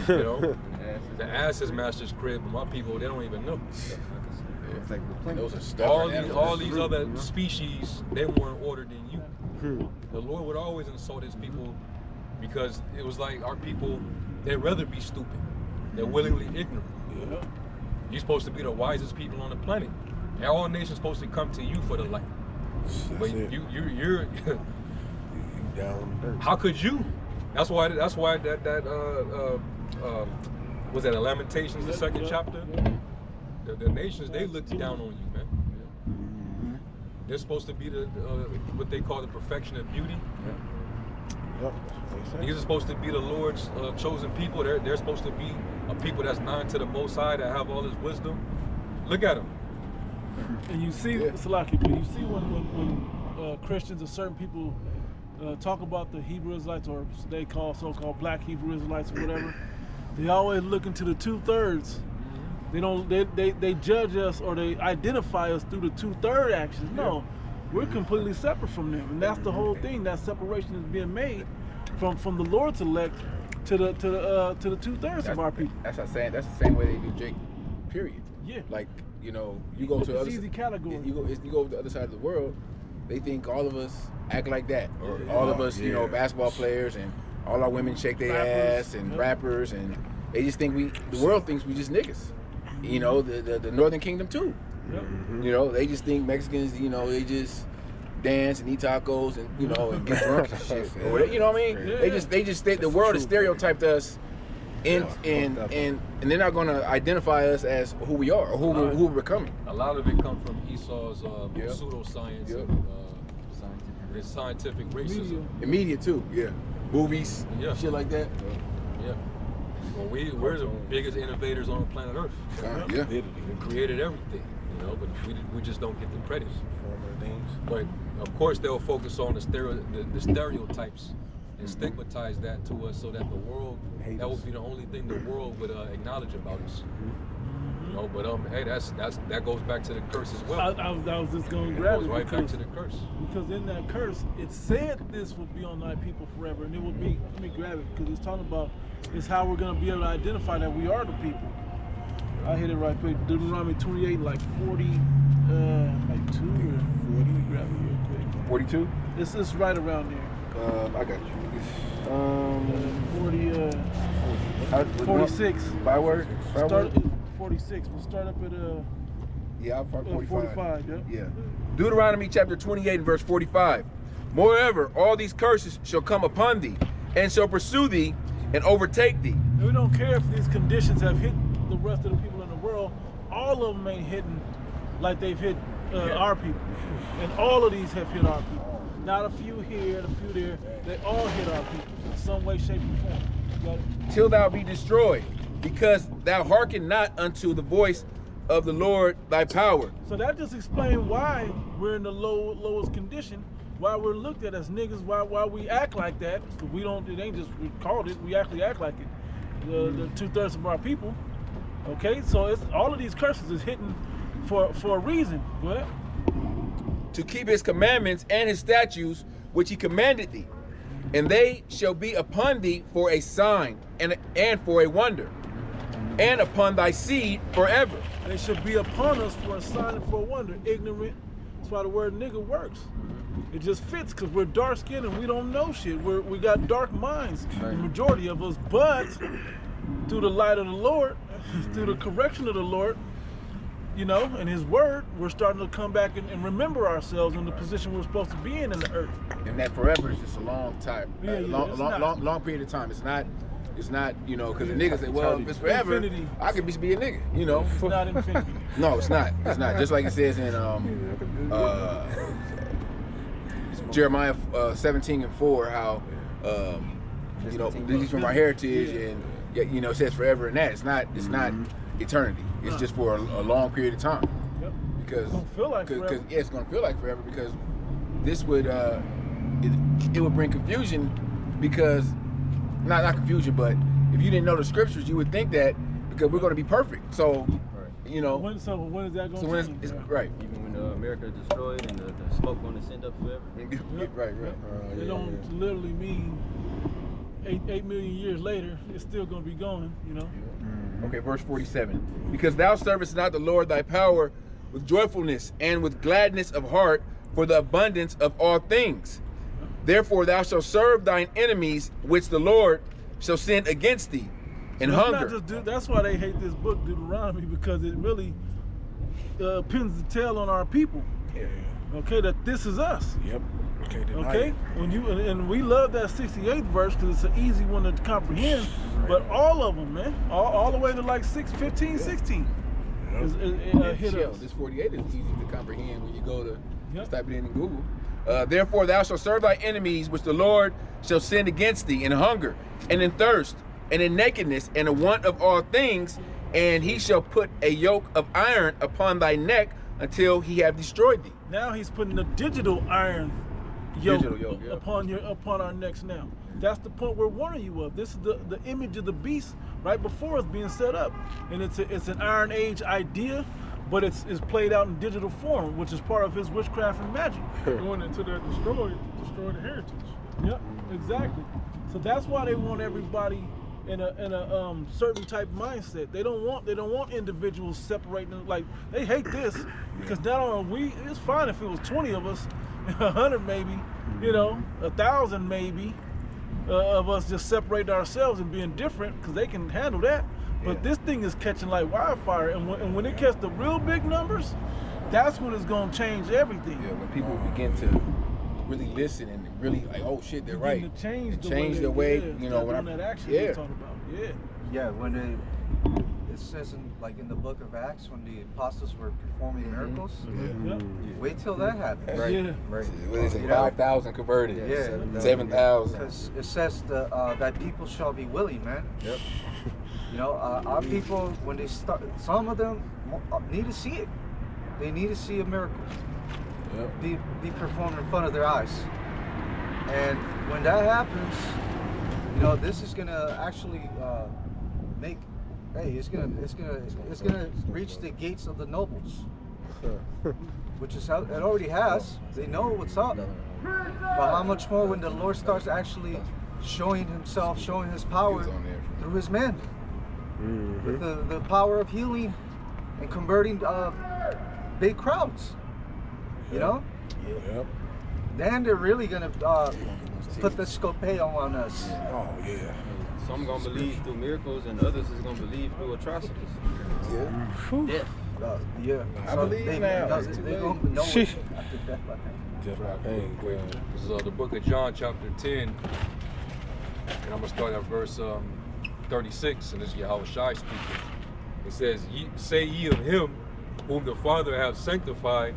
the ass his master's crib, but my people, they don't even know. It's like Those are stubborn All these other species, they weren't ordered than you. The Lord would always insult his people because it was like our people, they'd rather be stupid. They're willingly ignorant. Yeah. You're supposed to be the wisest people on the planet. And all nations supposed to come to you for the light. But you're down. How could you? That's why that was that in Lamentations, the second chapter? The nations, they look down on you, man. They're supposed to be the what they call the perfection of beauty. These are supposed to be the Lord's chosen people. They're supposed to be a people that's nigh to the Most High, that have all His wisdom. Look at them. And you see, Salaki, but you see when Christians or certain people talk about the Hebrew Israelites, or they call so-called Black Hebrew Israelites or whatever, they always look into the 2/3. They don't. They judge us or they identify us through the 2/3 actions. No, we're completely separate from them, and that's the whole thing. That separation is being made from the Lord's elect to the 2/3 of our people. That's what I'm saying. That's the same way they do Jake. Period. Yeah. Like you go to it's easy category. You go to the other side of the world. They think all of us act like that, or all of us, basketball players, and all our women shake their ass, and rappers, and they just think the world thinks we just niggas. The Northern Kingdom too. Yep. They just think Mexicans, they just dance and eat tacos and and get drunk and shit. Or whatever, you know what I mean? Yeah. They just think the world has stereotyped us and they're not going to identify us as who we are or who we're becoming. A lot of it comes from Esau's pseudoscience and his scientific racism. And media too, movies, shit like that. Yeah. Well, we're the biggest innovators on planet Earth. We created everything, you know, but we just don't get the credit. But of course, they'll focus on the stereotypes and stigmatize that to us, so that the world, that would be the only thing the world would acknowledge about us. You know, but hey, that goes back to the curse as well. I was just going to grab it. It goes right back to the curse. Because in that curse, it said this would be on thy people forever, and it would be. Let me grab it because it's talking about it's how we're going to be able to identify that we are the people. I hit it right quick. Deuteronomy 28, like 40, like 2 or 40. Let me grab it real quick. 42. It's right around there. I got you. 46. By word? Start at 46. We'll start up at 45. Yeah. Deuteronomy chapter 28 and verse 45. Moreover, all these curses shall come upon thee, and shall pursue thee, and overtake thee. And we don't care if these conditions have hit the rest of the people in the world. All of them ain't hitting like they've hit our people, and all of these have hit our people. Not a few here, a few there. They all hit our people in some way, shape, or form. You got it? Till thou be destroyed, because thou hearken not unto the voice of the Lord thy power. So that just explains why we're in the lowest condition, why we're looked at as niggas, why we act like that. Cause we don't, it ain't just we called it, we actually act like it. The 2/3 of our people. Okay, so it's all of these curses is hitting for a reason. What? To keep his commandments and his statutes which he commanded thee, and they shall be upon thee for a sign and for a wonder, and upon thy seed forever. They should be upon us for a sign and for a wonder. Ignorant. That's why the word nigga works. It just fits because we're dark skinned and we don't know shit. We got dark minds, the majority of us, but through the light of the Lord, through the correction of the Lord, you know, and his word, we're starting to come back and remember ourselves in the position we're supposed to be in the earth. And that forever is just a long time, long period of time. It's not, you know, because the niggas say, well, if it's forever, infinity. I could just be a nigga, you know. It's not infinity. No, it's not. It's not. Just like it says in Jeremiah 17:4, how you know, this is from our heritage, and you know, it says forever and that. It's not eternity. It's just for a long period of time. Yep. Because It's gonna feel like forever. It's gonna feel like forever, because this would it would bring confusion, because not confusion, but if you didn't know the scriptures, you would think that because we're gonna be perfect. So you know, when is that going to change? It's right. Even when America is destroyed and the smoke going to send up forever. Right. It don't literally mean 8 million years later, it's still going to be going, you know. Okay, verse 47. Because thou servest not the Lord thy power with joyfulness and with gladness of heart for the abundance of all things. Therefore thou shalt serve thine enemies, which the Lord shall send against thee, and So hunger. That's why they hate this book, Deuteronomy, because it really pins the tail on our people. Yeah. Okay, that this is us. Yep. Okay. Okay, when you and we love that 68th verse because it's an easy one to comprehend. But all of them, man, all the way to like 15, 16, hit us. This 48 is easy to comprehend when you go to just type it in Google. Therefore thou shalt serve thy enemies, which the Lord shall send against thee, in hunger and in thirst and in nakedness and in want of all things, and he shall put a yoke of iron upon thy neck until he have destroyed thee. Now he's putting a digital iron yoke, yeah. upon our necks now. That's the point we're warning you of. This is the image of the beast right before us being set up, and it's an Iron Age idea, but it's played out in digital form, which is part of his witchcraft and magic. Going into that destroy the heritage. Yep, exactly. So that's why they want everybody in a certain type mindset. They don't want individuals separating. Like, they hate this because not only it's fine if it was 20 of us, 100 maybe, you know, 1,000 maybe of us just separating ourselves and being different, because they can handle that. But this thing is catching like wildfire, and when it catches the real big numbers, that's when it's gonna change everything. Yeah, when people begin to really listen and really like, oh shit, they're right. To change the way, you know, when that action yeah. we're talking about. Yeah. Yeah, when it says in the book of Acts, when the apostles were performing miracles, wait till that happens. Right. Yeah. Right. What is it? 5,000 converted. Yeah. 7,000. Because it says that people shall be willing, man. Yep. You know, our people, when they start, some of them need to see it. They need to see a miracle be performed in front of their eyes. And when that happens, you know, this is gonna actually make. Hey, it's gonna reach the gates of the nobles, which is how it already has. They know what's up. But how much more when the Lord starts actually showing Himself, showing His power through His men, with the power of healing and converting big crowds. You know? Yep. Then they're really gonna put the scopeo on us. Oh yeah. Some gonna believe through miracles, and others is gonna believe through atrocities. Death. Yeah. I believe now. They gonna know Sheesh. it after death, I think. This is the book of John, chapter 10. And I'm going to start at verse 36, and this is Yahweh Shai speaking. It says, say ye of him whom the Father hath sanctified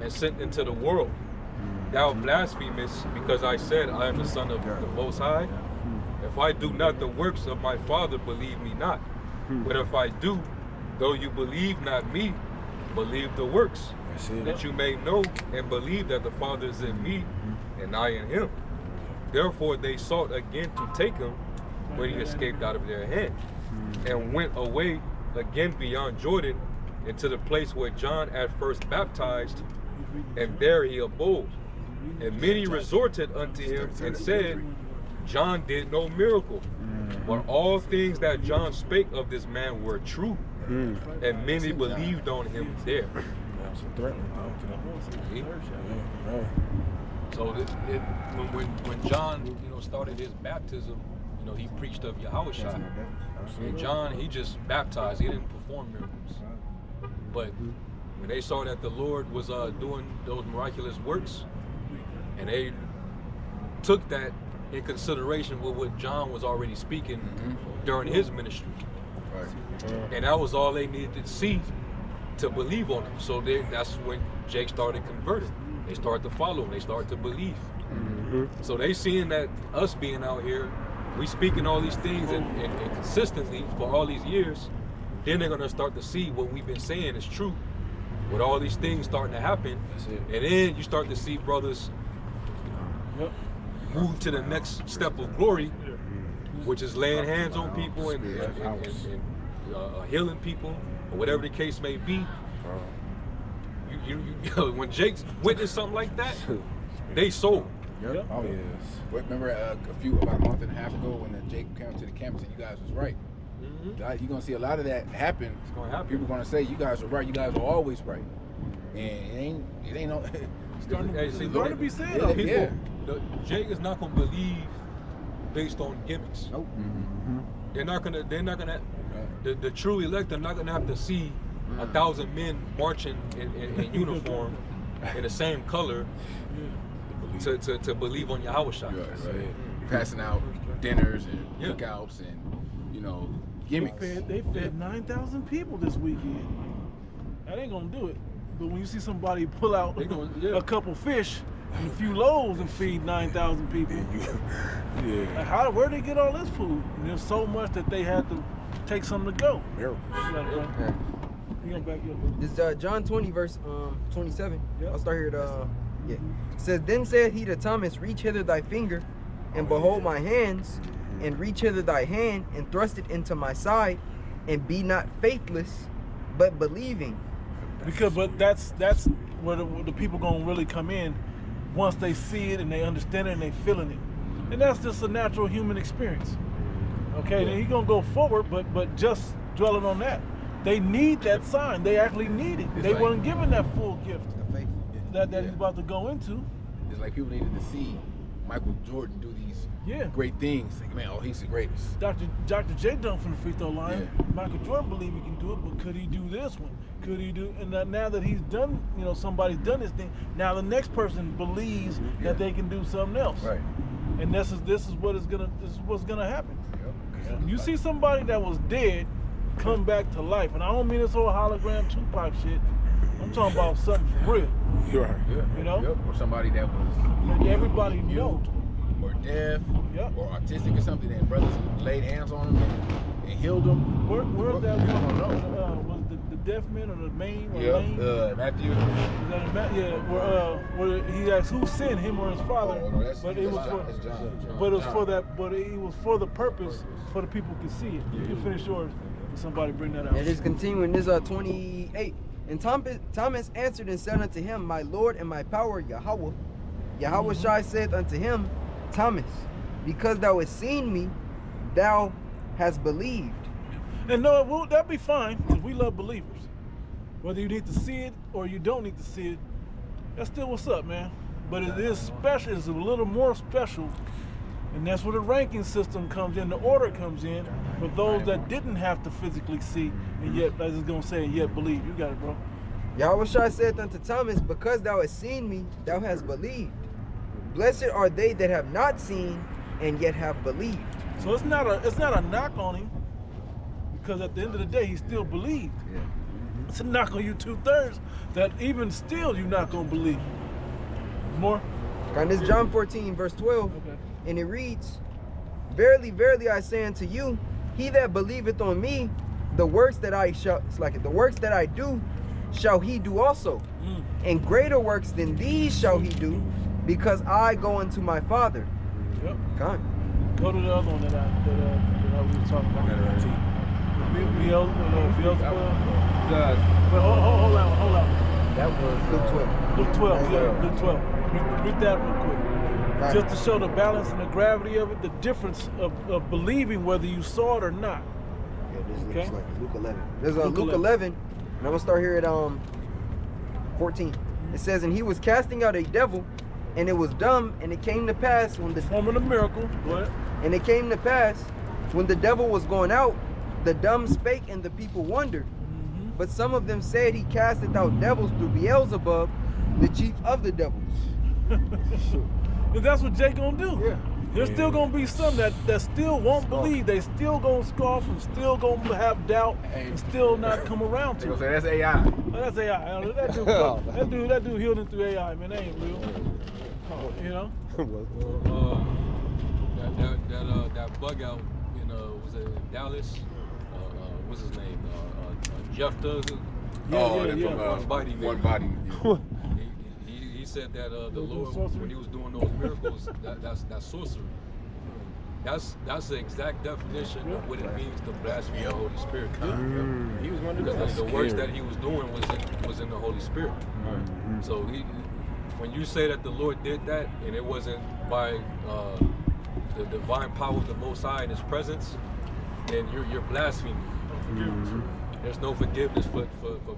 and sent into the world. Thou blasphemest, because I said, I am the Son of the Most High. If I do not the works of my Father, believe me not. But if I do, though you believe not me, believe the works, that you may know and believe that the Father is in me, and I in him. Therefore they sought again to take him, but he escaped out of their hand, and went away again beyond Jordan into the place where John at first baptized, and there he abode. And many resorted unto him and said, John did no miracle, but all things that John spake of this man were true, and many believed on him there. So when John, started his baptism, he preached of Yahushua. And John, he just baptized. He didn't perform miracles. But when they saw that the Lord was doing those miraculous works, and they took that in consideration with what John was already speaking during his ministry. And that was all they needed to see to believe on him. So that's when Jake started converting. They started to follow him. They started to believe. So they seeing that us being out here, we speaking all these things and consistently for all these years, then they're gonna start to see what we've been saying is true. With all these things starting to happen, and then you start to see brothers move to the next step of glory, which is laying hands on people and healing people, or whatever the case may be. When Jake witnessed something like that, they sold. Oh yes. Remember about a month and a half ago when Jake came to the campus and you guys was right. You're gonna see a lot of that happen. It's gonna happen. People are gonna say you guys are right. You guys are always right. And it ain't no. It's starting to be said. Yeah. Jake is not gonna believe based on gimmicks. Nope. They're not gonna. The true elect are not gonna have to see 1,000 men marching in uniform in the same color to believe on Yahushua. Right. Passing out dinners and cookouts and gimmicks. They fed 9,000 people this weekend. That ain't gonna do it. But when you see somebody pull out a couple fish and a few loaves and feed 9,000 people, where'd they get all this food? And there's so much that they had to take something to go. You back up. This is John 20 verse 27. I'll start here at it says, then said he to Thomas, reach hither thy finger and behold my hands, and reach hither thy hand and thrust it into my side, and be not faithless but believing. But that's where the people gonna really come in once they see it and they understand it and they feeling it. And that's just a natural human experience. Okay, then he gonna go forward, but just dwelling on that. They need that sign. They actually need it. They weren't given that full gift that he's about to go into. It's like people needed to see Michael Jordan do these great things. Like, man, he's the greatest. Dr. J done from the free throw line. Michael Jordan believed he can do it, but could he do this one? Could he do? And now that he's done, somebody's done this thing. Now the next person believes that they can do something else. Right. And this is what's gonna happen. You see somebody that was dead come back to life, and I don't mean this whole hologram Tupac shit. I'm talking about something for real. You're right. You know? Yep. Or somebody that was And everybody know. or deaf Yep. or autistic or something, and brothers laid hands on them and healed them. Where's that I one? don't know. Was the deaf man or the main or Yep. lane? Matthew. Is that where he asked who sinned, him or his father? Oh, no, that's but it was John. for, That's John. but it was for that. But it was for the purpose for the people could see it. You can finish yours. If somebody bring that out. And it's continuing. This 28. And Thomas answered and said unto him, My Lord and my power, Yahweh. Yahweh Shai said unto him, Thomas, because thou hast seen me, thou hast believed. And no, well, that'd be fine because we love believers. Whether you need to see it or you don't need to see it, that's still what's up, man. But it is special. It's a little more special. And that's where the ranking system comes in, the order comes in for those that didn't have to physically see and yet, I was going to say, and yet believe. You got it, bro. Yahweh Shai said unto Thomas, because thou hast seen me, thou hast believed. Blessed are they that have not seen and yet have believed. So it's not a knock on him because at the end of the day, he still believed. Yeah. It's a knock on you 2/3 that even still you're not going to believe. More? And this John 14, verse 12. Okay. And it reads, Verily, verily, I say unto you, he that believeth on me, the works that I do, shall he do also. And greater works than these shall he do, because I go unto my Father. Yep. Come. Go to the other one that I was talking about. Beelzebub. Wait, hold on. That was Luke 12. Luke 12, yeah, Luke 12. Read that real quick. Right. Just to show the balance and the gravity of it, the difference of believing whether you saw it or not. Yeah, this Okay. looks like Luke 11. There's Luke Luke 11, and I'm gonna start here at 14. It says, and he was casting out a devil, and it was dumb, and it came to pass when Performing a miracle. Go ahead. And it came to pass when the devil was going out, the dumb spake, and the people wondered. But some of them said he casteth out devils through Beelzebub, the chief of the devils. And that's what Jay gonna do. Yeah. There's still gonna be some that still won't believe. They still gonna scoff and still gonna have doubt and still not come around They to gonna it. say that's AI. Oh, that's AI. That dude healed him through AI, man. That ain't real. You know? That bug out in was it in Dallas? What's his name? Jeff does it. One body. One body. He said that the Lord, when he was doing those miracles, that's sorcery. That's the exact definition of what it means to blaspheme the Holy Spirit. He was one of Because the works that he was doing was in the Holy Spirit. So when you say that the Lord did that and it wasn't by the divine power of the Most High in His presence, then you're blaspheming. There's no forgiveness for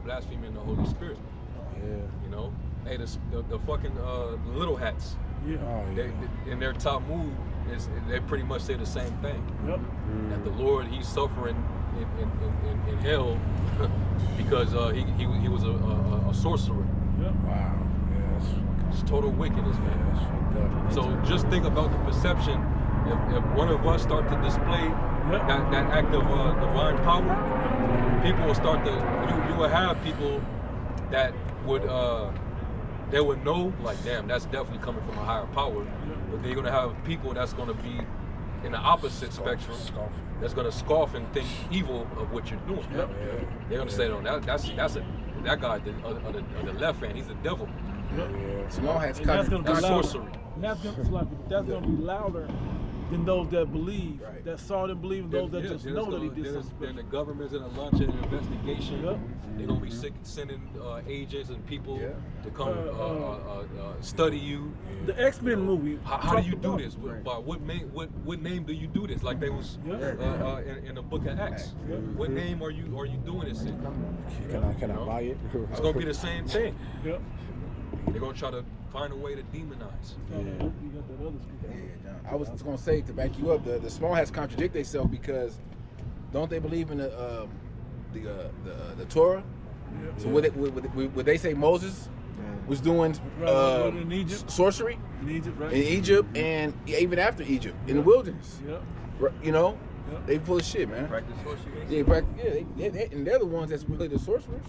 blaspheming the Holy Spirit. You know, hey, the fucking little hats. Yeah. They, in their top move they pretty much say the same thing. Yep. That the Lord, He's suffering in hell because he was a sorcerer. Yep. Wow. Yeah, It's total wickedness, man. that's fucked up. So just think about the perception. If one of us start to display that act of divine power, people will start to. You will have people that would they would know, like, damn, that's definitely coming from a higher power. But then you're gonna have people that's gonna be in the opposite spectrum, that's gonna scoff and think evil of what you're doing. Yep. They're gonna say, no, that guy on the left hand, he's the devil. Small hats And that's gonna be That's louder. sorcery. And that's gonna be louder than those that believe, that saw them believe, and those that just know that he did something. Then the government's gonna launch an investigation. Yep. They're gonna be sending agents and people to come study you. The X-Men movie. How do you do talked this? about- By what name do you do this? Like they was in the book of Acts. What name are you doing this in? Can I buy it? It's gonna be the same thing. Yep. They're gonna try to find a way to demonize. You got that other speaker. I was just gonna say, to back you up, the small hats contradict themselves because don't they believe in the Torah? So would they say Moses was doing in Egypt. sorcery In Egypt, right? in Egypt and even after Egypt in the wilderness? Yep. You know, Yep. They full of shit, man. Practice sorcery. And they're the ones that's really the sorcerers.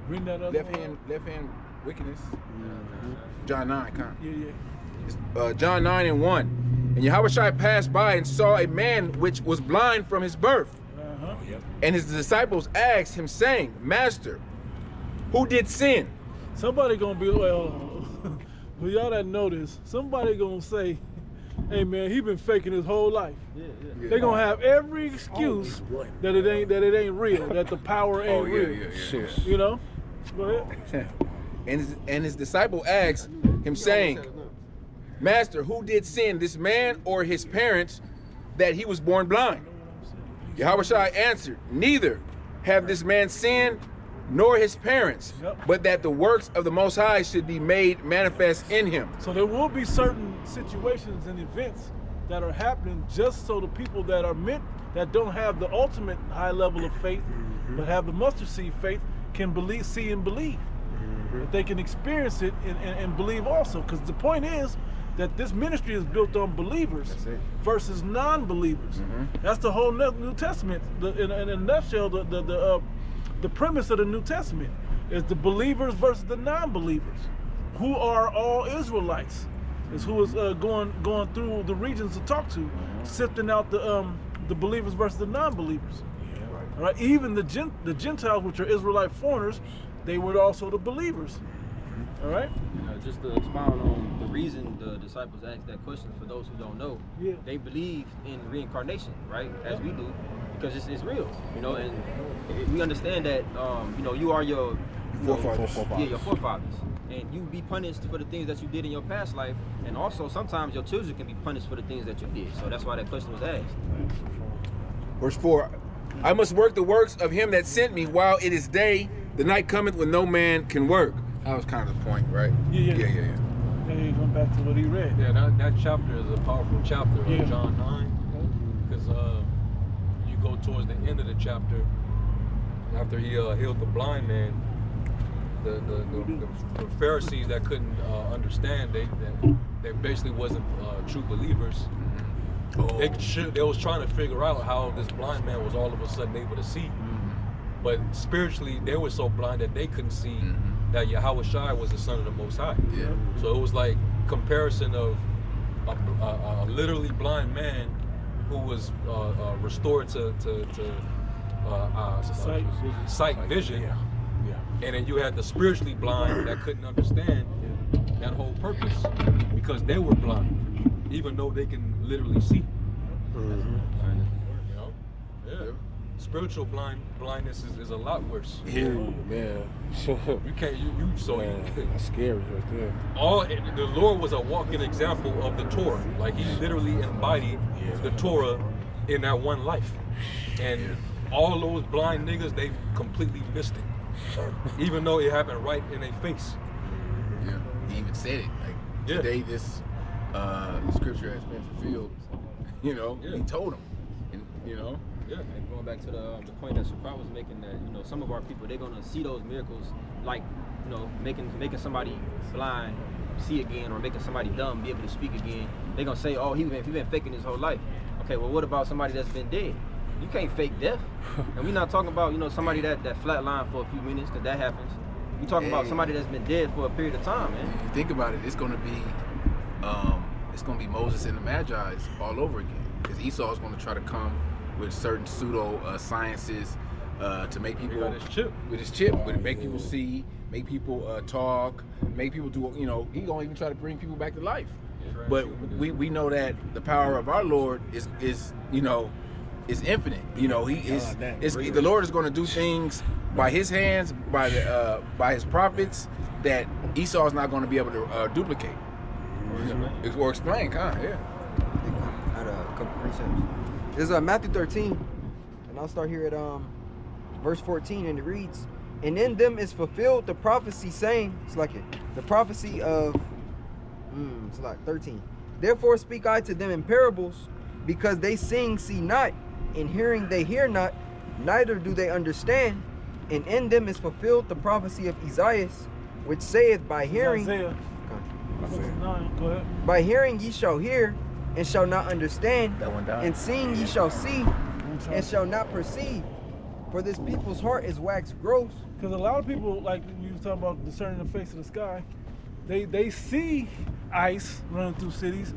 Bring that up. Left hand wickedness. John 9, kind. Yeah. John 9:1. And Yahushua passed by and saw a man which was blind from his birth. And his disciples asked him, saying, Master, who did sin? Somebody gonna be, well, for y'all that know this, somebody gonna say, hey man, he been faking his whole life. They gonna have every excuse that it ain't real, that the power ain't real. You know? Go ahead. And his disciple asked him, saying, Master, who did sin, this man or his parents, that he was born blind? Yahushua answered, neither have this man sinned nor his parents, but that the works of the Most High should be made manifest in him. So there will be certain situations and events that are happening just so the people that are meant, that don't have the ultimate high level of faith, but have the mustard seed faith, can believe, see and believe. That they can experience it and believe also. Because the point is that this ministry is built on believers versus non-believers. That's the whole New Testament. In a nutshell, the premise of the New Testament is the believers versus the non-believers, who are all Israelites. Is who is going through the regions to talk to, sifting out the believers versus the non-believers. All right, even the Gentiles, which are Israelite foreigners, they were also the believers. All right. Just to expound on the reason the disciples asked that question, for those who don't know, they believe in reincarnation, right? As we do, because it's real, you know, and we understand that, you know, you are your Forefathers. Yeah, your forefathers. And you be punished for the things that you did in your past life, and also sometimes your children can be punished for the things that you did. So that's why that question was asked. Verse 4, I must work the works of him that sent me while it is day. The night cometh when no man can work. That was kind of the point, right? Yeah. Hey, going back to what he read. Yeah, that chapter is a powerful chapter, John 9, because you go towards the end of the chapter, after he healed the blind man, the Pharisees that couldn't understand, they basically wasn't true believers. They was trying to figure out how this blind man was all of a sudden able to see, but spiritually they were so blind that they couldn't see that Yahushua was the Son of the Most High. So it was like comparison of a literally blind man who was restored to sight vision. And then you had the spiritually blind that couldn't understand that whole purpose because they were blind, even though they can literally see. You know? Spiritual blindness is a lot worse. Man. You can't That's scary right there. The Lord was a walking example of the Torah. Like he literally embodied the Torah in that one life. And all those blind niggas, they completely missed it. Even though it happened right in their face. He even said it. Like today this scripture has been fulfilled. You know, he told them. And you know. And going back to the point that Shapra was making, that, you know, some of our people, they're gonna see those miracles, like, you know, making somebody blind see again, or making somebody dumb be able to speak again. They're gonna say, oh, he been faking his whole life. Okay, well, what about somebody that's been dead? You can't fake death. And we're not talking about, you know, somebody that flatlined for a few minutes, because that happens. We're talking about somebody that's been dead for a period of time, man. If you think about it, it's gonna be Moses and the Magi's all over again, because Esau is gonna try to come with certain pseudo sciences to make people with his chip, make people see, make people talk, make people do. You know, he gonna even try to bring people back to life. But we know that the power of our Lord is infinite. You know, the Lord is going to do things by His hands, by His prophets, that Esau is not going to be able to duplicate or explain. I had a couple precepts. This is Matthew 13, and I'll start here at verse 14, and it reads, "And in them is fulfilled the prophecy saying," the prophecy of, it's like 13. "Therefore speak I to them in parables, because they seeing see not, and hearing they hear not, neither do they understand. And in them is fulfilled the prophecy of Isaiah, which saith, by hearing, Isaiah. Go ahead. by hearing ye shall hear, and shall not understand, That one died. and seeing ye shall see and shall not perceive. For this people's heart is waxed gross. Because a lot of people, like you was talking about discerning the face of the sky, they see ice running through cities.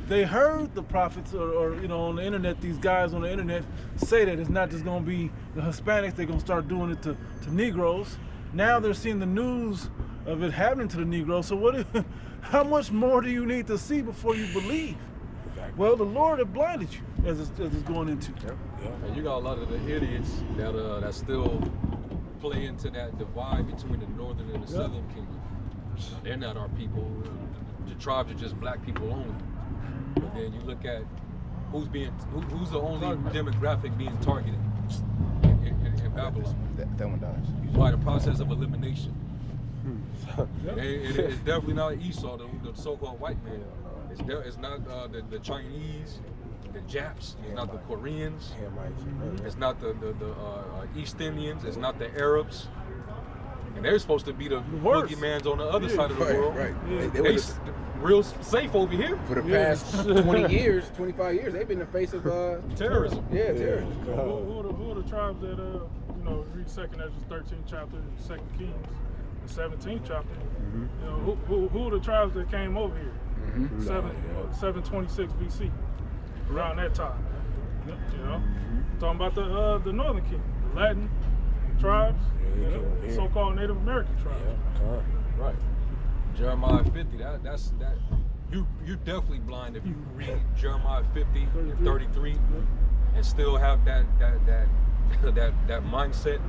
They heard the prophets or on the internet, these guys on the internet say that it's not just gonna be the Hispanics, they're gonna start doing it to Negroes. Now they're seeing the news of it happening to the Negroes. So how much more do you need to see before you believe? Well, the Lord has blinded you as it's going into. And you got a lot of the idiots that still play into that divide between the northern and the southern kingdom. They're not our people. The tribes are just black people only. But then you look at who's the only demographic being targeted in Babylon. That one dies. By the process of elimination. It's definitely not Esau, the so-called white man. It's not the Chinese, the Japs. It's not the Koreans. It's not the East Indians. It's not the Arabs. And they're supposed to be the boogeyman's on the other side of the world. Right. Yeah. They real safe over here. For the past 20 years, 25 years, they've been in the face of terrorism. Yeah, terrorism. Who are the tribes that read 2nd Ezra 13th chapter, 2nd Kings, the 17th chapter? Who are the tribes that came over here? 726 BC, around that time. Talking about the Northern Kingdom, the Latin tribes, so-called Native American tribes. Right. Jeremiah 50. That's you're definitely blind if you read Jeremiah 50 and 33 and still have that mindset.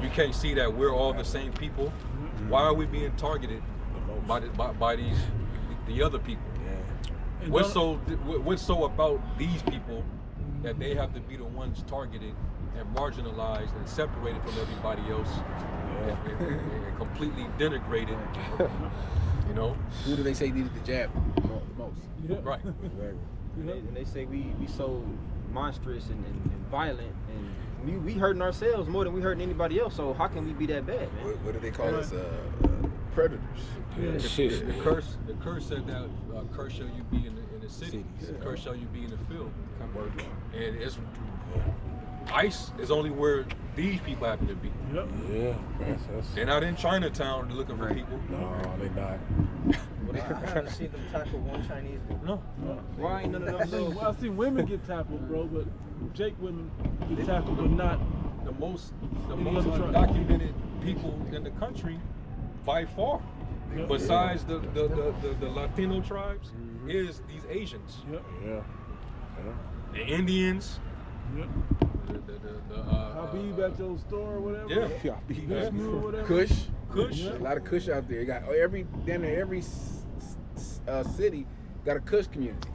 You can't see that we're all the same people. Why are we being targeted by the other people? What's so about these people that they have to be the ones targeted and marginalized and separated from everybody else and completely denigrated? Who do they say needed the jab the most? Yeah. Right. And they say we so monstrous and violent, and we hurting ourselves more than we hurting anybody else. So how can we be that bad, man? What do they call us? Predators. The curse said that curse shall you be in the city, curse shall you be in the field. And it's ICE is only where these people happen to be. Yep. Yeah. They're not in Chinatown looking for people. No, they're not. I haven't seen them tackle one Chinese dude. No. Why ain't none of them? I've seen women get tackled, bro, but Jake women get tackled, but not the most undocumented people in the country by far. Yep. Besides the Latino tribes, is these Asians. Yep. Yeah. The Indians. Yep. Habib at your store or whatever. Yeah. Whatever. Kush. Yeah. A lot of Kush out there. You got every city got a Kush community.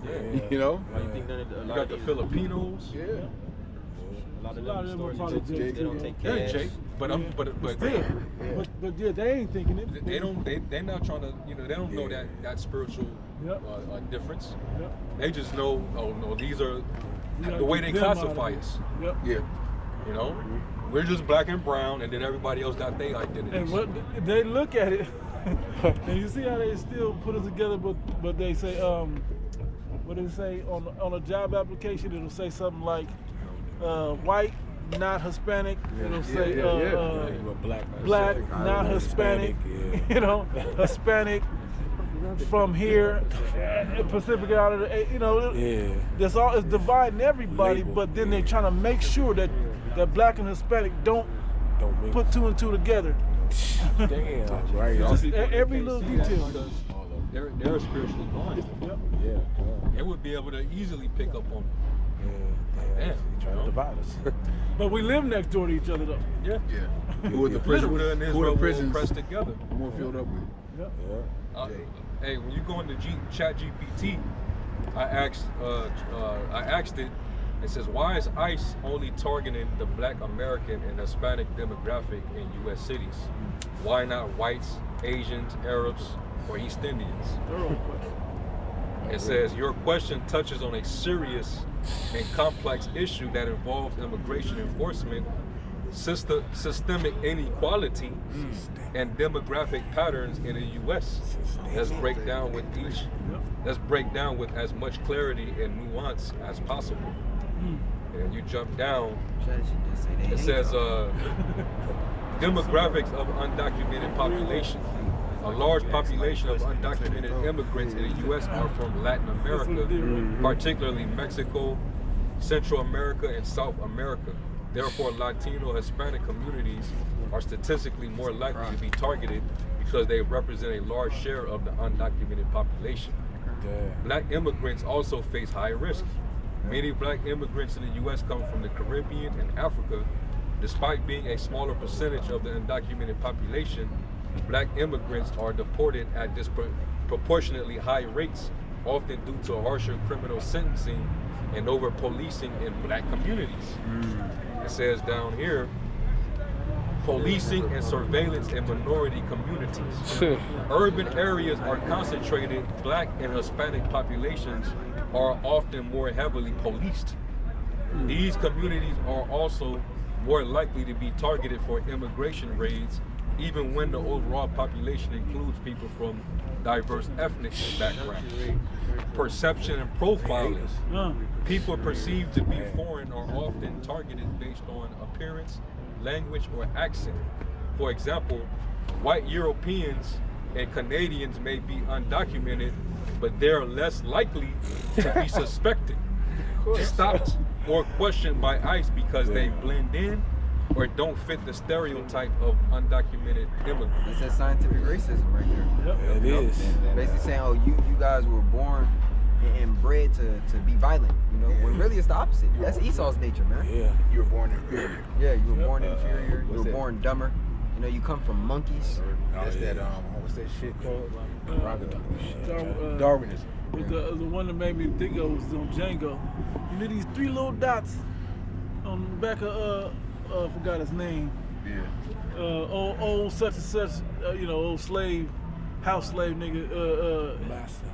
Yeah. You know. Why you think you got the Filipinos. A lot of them stores they don't take cash. Yeah, Jake. But they ain't thinking it. They're not trying to, they don't know that spiritual difference. Yep. They just know, oh no, these are the way they classify us. Yep. Yeah. We're just black and brown, and then everybody else got their identities. And what they look at it, and you see how they still put it together, but they say, what do they say on a job application? It'll say something like white, not Hispanic. It'll say black, not Hispanic. Hispanic from here, Pacific out of the, that's all. It's dividing everybody, but then they're trying to make sure that black and Hispanic don't put two and two together. Damn, right. Just every little detail. They're spiritually blind. Yep. Yeah. They would be able to easily pick up on it. Yeah. Trying to divide us. But we live next door to each other, though. Yeah. Who are the prisons pressed together? More filled up with? Yep. Hey, when you go into ChatGPT, I asked it. It says, why is ICE only targeting the Black American and Hispanic demographic in U.S. cities? Why not whites, Asians, Arabs, or East Indians? It says, your question touches on a serious and complex issue that involves immigration enforcement, systemic inequality and demographic patterns in the U.S. Let's break down with as much clarity and nuance as possible. And you jump down. It says demographics of undocumented population. A large population of undocumented immigrants in the U.S. are from Latin America, particularly Mexico, Central America, and South America. Therefore, Latino Hispanic communities are statistically more likely to be targeted because they represent a large share of the undocumented population. Black immigrants also face high risk. Many black immigrants in the U.S. come from the Caribbean and Africa. Despite being a smaller percentage of the undocumented population, black immigrants are deported at disproportionately high rates, often due to harsher criminal sentencing and over-policing in black communities. It says down here, policing and surveillance in minority communities. Urban areas are concentrated. Black and Hispanic populations are often more heavily policed. These communities are also more likely to be targeted for immigration raids, even when the overall population includes people from diverse ethnic backgrounds. Perception and profiling. People perceived to be foreign are often targeted based on appearance, language, or accent. For example, white Europeans and Canadians may be undocumented, but they're less likely to be suspected, stopped, or questioned by ICE because they blend in or don't fit the stereotype of undocumented immigrants. That's that scientific racism right there. It is. Basically saying, oh, you guys were born and bred to be violent, you know, when really it's the opposite. That's Esau's nature, man. Yeah. You were born inferior. Yeah, you were born inferior, you what's were that? born dumber. You know, you come from monkeys. That's that what's that shit called? Darwinism. But the one that made me think of was on Django. You know these three little dots on the back of I forgot his name. Yeah. Old such and such, old slave, house slave nigga.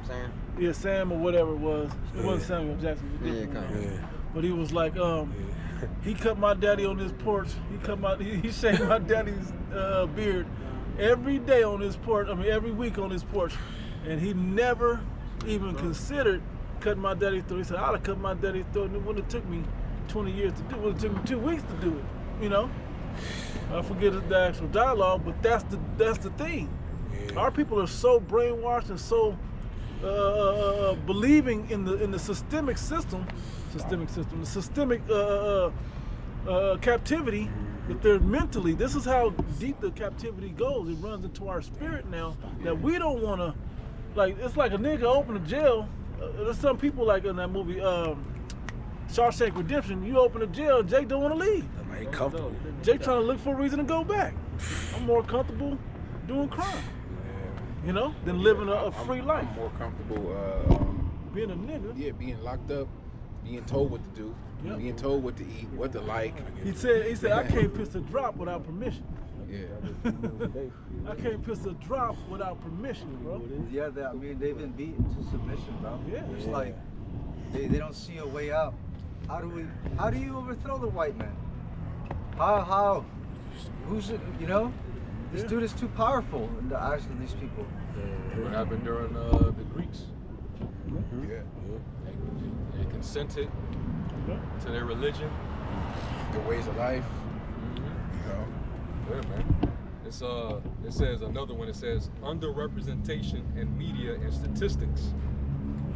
Sam. Yeah, Sam or whatever it was. It wasn't Samuel Jackson. It was a different one. Yeah. But he was like, he cut my daddy on his porch. He shaved my daddy's beard every day on his porch. I mean, every week on his porch, and he never even considered cutting my daddy's throat. He said, I'd have cut my daddy's throat, and it wouldn't have took me 20 years to do it. It would have took me 2 weeks to do it. You know, I forget the actual dialogue, but that's the thing. Yeah. Our people are so brainwashed and so believing in the systemic captivity that they're mentally. This is how deep the captivity goes. It runs into our spirit now that we don't want to. Like, it's like a nigga open a jail. There's some people like in that movie, Shawshank Redemption. You open a jail, Jake don't want to leave. I ain't comfortable. Jake trying to look for a reason to go back. I'm more comfortable doing crime, you know, than living a free life. I'm more comfortable Being a nigga. Yeah, being locked up, being told what to do, being told what to eat, what to like. He said I can't piss a drop without permission. Yeah. I can't piss a drop without permission, bro. Yeah, I mean, they've been beaten to submission, bro. Yeah. It's like they don't see a way out. How do you overthrow the white man? How? Who's it? You know, this dude is too powerful in the eyes of these people. What happened during the Greeks? Yeah. They consented to their religion, The ways of life. You know. Yeah, man. It says another one. It says underrepresentation in media and statistics.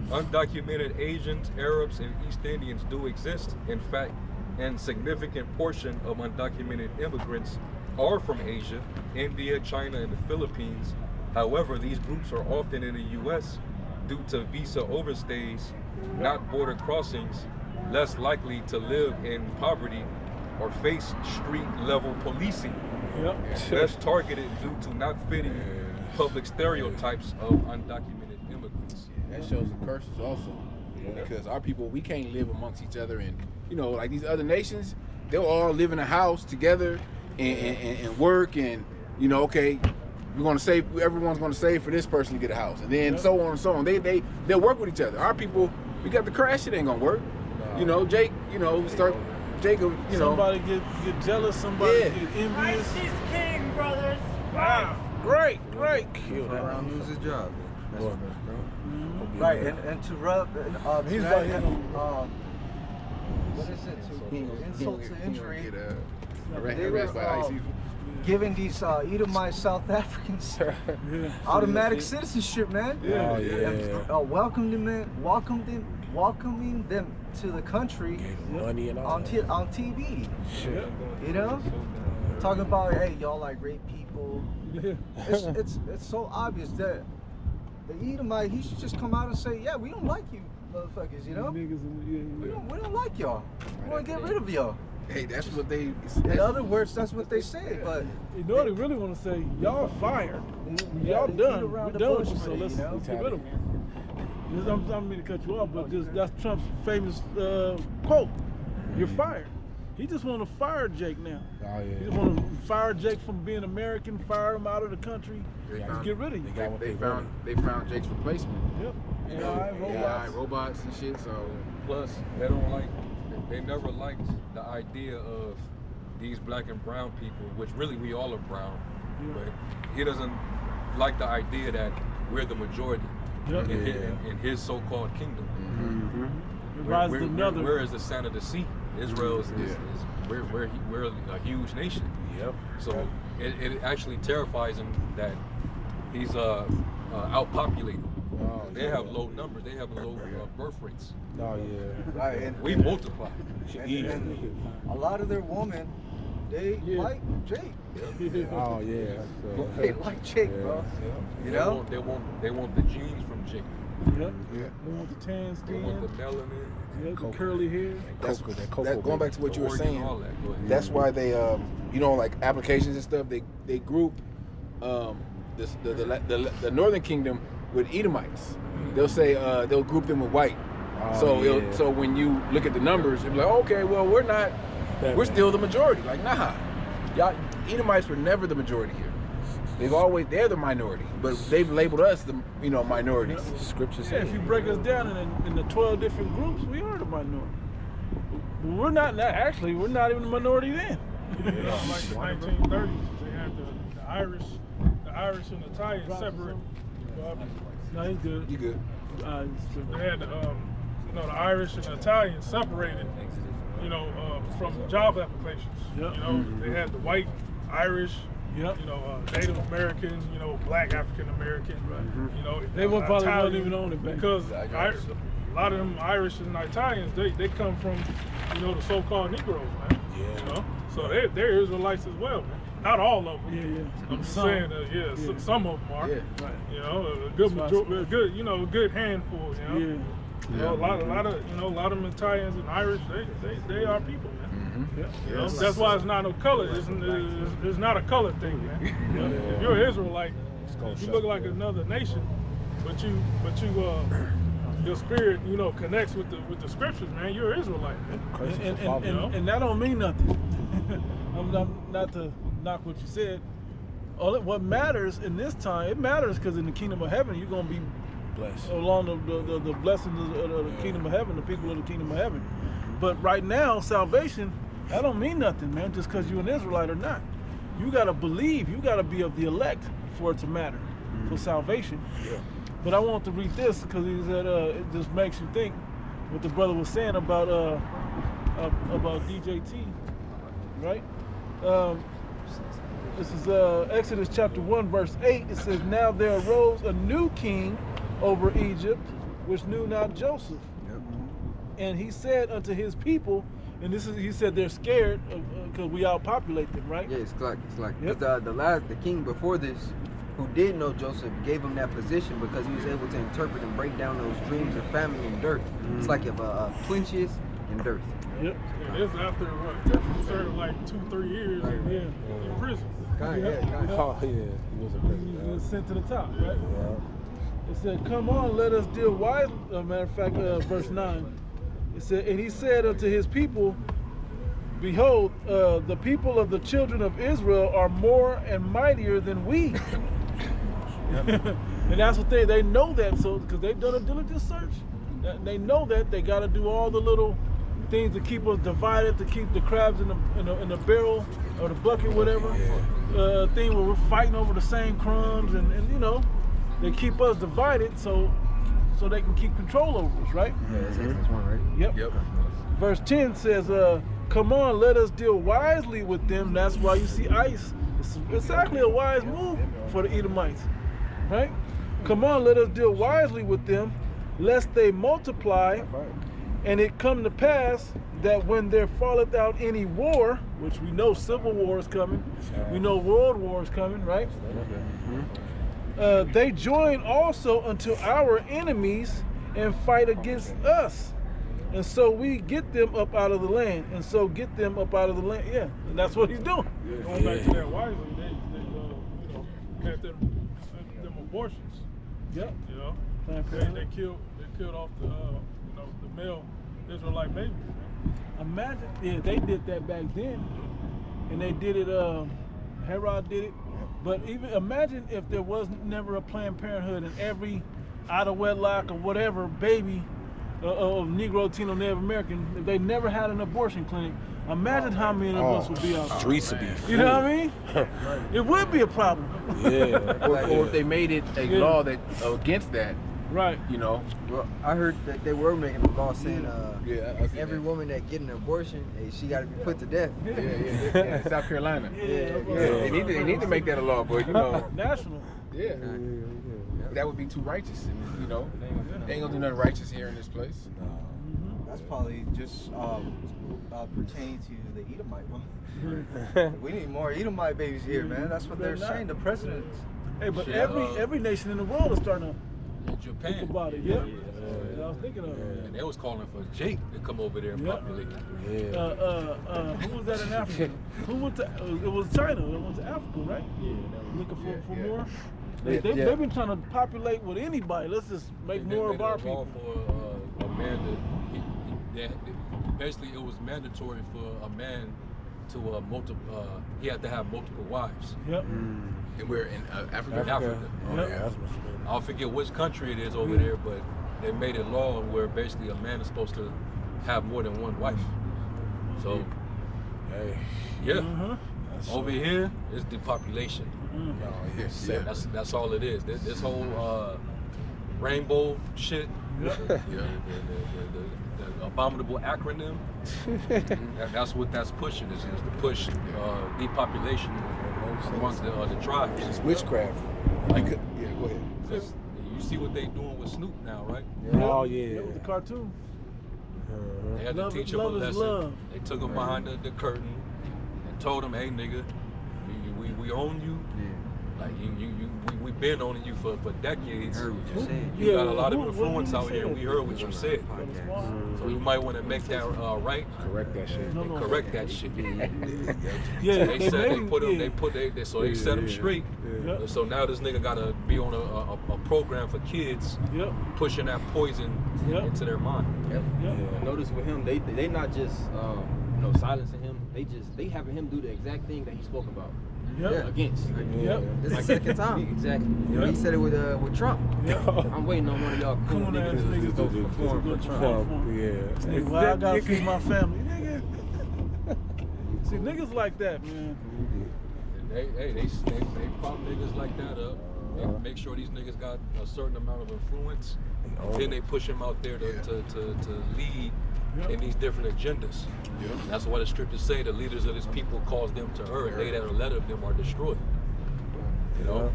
Undocumented Asians, Arabs, and East Indians do exist. In fact, a significant portion of undocumented immigrants are from Asia, India, China, and the Philippines. However, these groups are often in the U.S. due to visa overstays, not border crossings, less likely to live in poverty or face street-level policing. Less targeted due to not fitting public stereotypes of undocumented immigrants. That shows the curses also. Because our people, we can't live amongst each other, and you know, like these other nations, they'll all live in a house together and work, and you know, okay, we're gonna save, everyone's gonna save for this person to get a house, and then so on and so on. They'll work with each other. Our people, we got the crash, it ain't gonna work. You know, Jake, you know, start Jacob, you know, somebody get jealous, somebody Yeah. get envious. Christ is king, brothers. Wow, great. Kill that. Around lose his job. That's Boy. what bro. Right, and to rub, He's to like add, him. what is it? To insult to injury. Get They harassed were, by ICE. Giving these Edomite South Africans Yeah. automatic citizenship, man. Yeah. Oh, yeah. And, welcoming them to the country Gave him money and all on that. on TV. Yeah. You know, talking about, hey, y'all like great people. Yeah. It's so obvious that the Edomite, he should just come out and say, yeah, we don't like you, motherfuckers. You know, Niggas and, we don't like y'all. We want to get rid of y'all. Hey, that's what they. In other words, that's what they say. But you know what they really want to say? Y'all fired. Yeah, Y'all they done. beat around We're the done with bush you, so with it, let's you know? get rid of them. I don't mean to cut you off, but that's Trump's famous quote. You're fired. He just want to fire Jake now. Oh, He yeah. just want to fire Jake from being American, fire him out of the country, They just found- get rid of you. They got what They they found Jake's replacement. Yep. You know, AI, robots. robots and shit. So Plus, they never liked the idea of these black and brown people, which really we all are brown, Yeah. but he doesn't like the idea that we're the majority Yep. in his so-called kingdom. It rises another. Where is the sand of the sea? Israel is we're a huge nation. Yep. So it actually terrifies him that he's outpopulated. Oh, They yeah. have low numbers. They have low birth rates. Oh, yeah. right, and, We multiply. and a lot of their women, they Yeah. like Jake. Oh, yeah. So, They like Jake, bro. You They know? want the genes from Jake. Yep. They want the tan They want the skin. melanin. Yeah, the Cocoa. curly hair. that's that cocoa that, going baby. back to what the you were organ, saying. all that. Go ahead. That's why they, you know, like applications and stuff. They group the Northern Kingdom with Edomites. They'll say they'll group them with white. Oh, So yeah. so when you look at the numbers, it'll be like, okay, well we're still the majority. Like, nah, y'all Edomites were never the majority here. They're the minority, but they've labeled us the minorities. Scripture Yeah, if you break us down in the 12 different groups, we are the minority. But we're not even the minority then. Like the 1930s, they had the Irish and Italians separate. No, he's good. You good? They had the Irish and the Italians separated, from job applications. Yep. They had the white Irish, Yep. Native American, black African American, They won't probably Italian, don't even own it back. because a lot of them Irish and Italians, they come from, the so-called Negroes, man. Yeah. So they're Israelites as well, man. Not all of them. Yeah. I'm just Some. saying, some of them are. Yeah. Right. A good handful. Yeah. A lot of them Italians and Irish, they are people, man. That's why it's not no color. It's not a color thing, man. If you're an Israelite, you look like another nation, but your spirit, connects with the scriptures, man. You're an Israelite, man. And that don't mean nothing. I'm not to knock what you said. What matters in this time, it matters because in the kingdom of heaven, you're going to be Bless. along the blessings of the kingdom of heaven, the people of the kingdom of heaven. But right now, salvation, that don't mean nothing, man, just because you're an Israelite or not. You got to believe, you got to be of the elect for it to matter, for salvation. Yeah. But I want to read this because he said it just makes you think what the brother was saying about DJT, right? This is Exodus chapter 1, verse 8. It says, "Now there arose a new king over Egypt, which knew not Joseph. And he said unto his people," and he said they're scared because we outpopulate them, right? Yeah, it's like Yep. the king before this, who did know Joseph, gave him that position because he was able to interpret and break down those dreams of famine and dearth. It's like if quenches and dearth. Yep. And this after what? He served like 2-3 years in prison. Oh, yeah. He was a He president. was sent to the top, right? Yeah. It said, "Come on, let us deal wisely." Matter of fact, verse 9. It said, "And he said unto his people, Behold, the people of the children of Israel are more and mightier than we." And that's what they know that, so because they've done a diligent search. They know that they got to do all the little things to keep us divided, to keep the crabs in the barrel or the bucket, whatever. Thing where we're fighting over the same crumbs, and you know, they keep us divided so they can keep control over us, right? Yeah, that's Exodus 1, right? Yep. Verse 10 says, come on, let us deal wisely with them. That's why you see ice. It's exactly a wise move for the Edomites, right? Come on, let us deal wisely with them, lest they multiply, and it come to pass that when there falleth out any war, which we know civil war is coming, we know world war is coming, right? They join also unto our enemies and fight against us. And so we get them up out of the land. And so get them up out of the land. Yeah, and that's what he's doing. Going back to that wisely, they you know, had them abortions. Yep. You know, they killed off the you know, the male Israelite babies. Imagine, yeah, they did that back then, and they did it. Herod did it, but even imagine if there was never a Planned Parenthood and every out of wedlock or whatever baby of Negro, Latino, Native American, if they never had an abortion clinic. Imagine how many of us would be out there. Streets would be full. You know what I mean? It would be a problem. Yeah. Or if they made it a law that against that, Right. you know. Well, I heard that they were making a law saying I see every that. woman that get an abortion, hey, she got to be put to death. Yeah, South Carolina. Yeah. They need to make that a law, but you know, National. yeah, that would be too righteous, and you know, they ain't gonna do nothing righteous here in this place. That's probably just pertaining to the Edomite one. We need more Edomite babies here, man. That's what they're saying. The presidents. Hey, but Shit, every nation in the world is starting to In think Japan. about it. Yep. I was thinking of it. And they was calling for Jake to come over there and Yep. populate. Who was that in Africa? Who went to? It was China. They went to Africa, right? Looking for more. They've been trying to populate with anybody. Let's just make And they more made of our a law people. for a man basically it was mandatory for a man to he had to have multiple wives. Yep. And we're in Africa. In Africa. Oh, Yep. yeah, that's what's I'll forget which country it is over there, but they made a law where basically a man is supposed to have more than one wife. So, Hey. yeah, That's over here it's depopulation. Yeah. That's all it is. This whole rainbow shit, the abominable acronym, that's what that's pushing. Is to push depopulation amongst the tribes. It's witchcraft. Like, Yeah, go ahead. 'cause you see what they doing with Snoop now, right? Oh, yeah. That was the cartoon. They had Love to teach is- him a love is lesson. love. They took him behind the curtain and told him, "Hey, nigga, we own you. Like we've been owning you for decades. Heard what you said. You got a Yeah, lot of what influence you out here. said? We heard what you said. So you might want to make that right Correct that shit. No, and no. correct that shit." Yeah, They said they put him. yeah. So they set him straight. Yeah. So now this nigga gotta be on a program for kids, Yep. pushing that poison Yep. into their mind. Yep. Notice with him, they not just you know, silencing him. They having him do the exact thing that he spoke about Yep. against. Yep. This is the second time. Exactly. You know, he said it with Trump. I'm waiting on one of y'all cool Cool ass niggas to niggas go to perform go for Trump. perform. Yeah. Hey, well, I gotta feed my family, nigga. See, niggas like that, man. They pop niggas like that up. They make sure these niggas got a certain amount of influence. Then they push them out there to lead in these different agendas. That's why the scriptures say the leaders of this people cause them to err, and they that are led of them are destroyed. You know?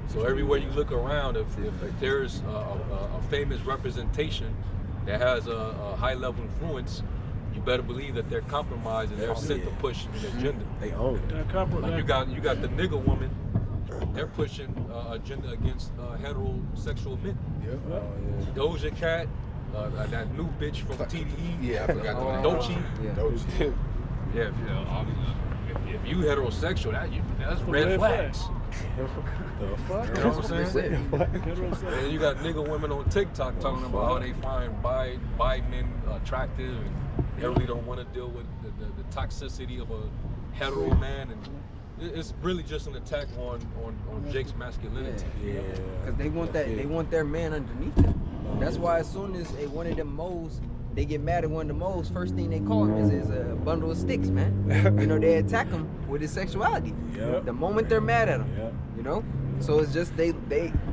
So everywhere you look around, if there's a famous representation that has a high level influence, you better believe that they're compromised and they're sent to push an agenda. They own it. Like you got the nigga woman, they're pushing agenda against heterosexual men. Doja Cat, that new bitch from TDE. Yeah, I forgot the name. Dolce. Dolce. Yeah, if you heterosexual, that's red flags. The fuck? You know what I'm saying? And you got nigga women on TikTok talking about how they find bi men attractive and they really don't want to deal with the toxicity of a hetero man, and it's really just an attack on Jake's masculinity. Yeah. Because they want that, they want their man underneath them. That's why as soon as one of them moles they get mad at one of the moles, first thing they call him is a bundle of sticks, man. You know, they attack him with his sexuality. Yep. The moment they're mad at him, Yep. you know. So it's just they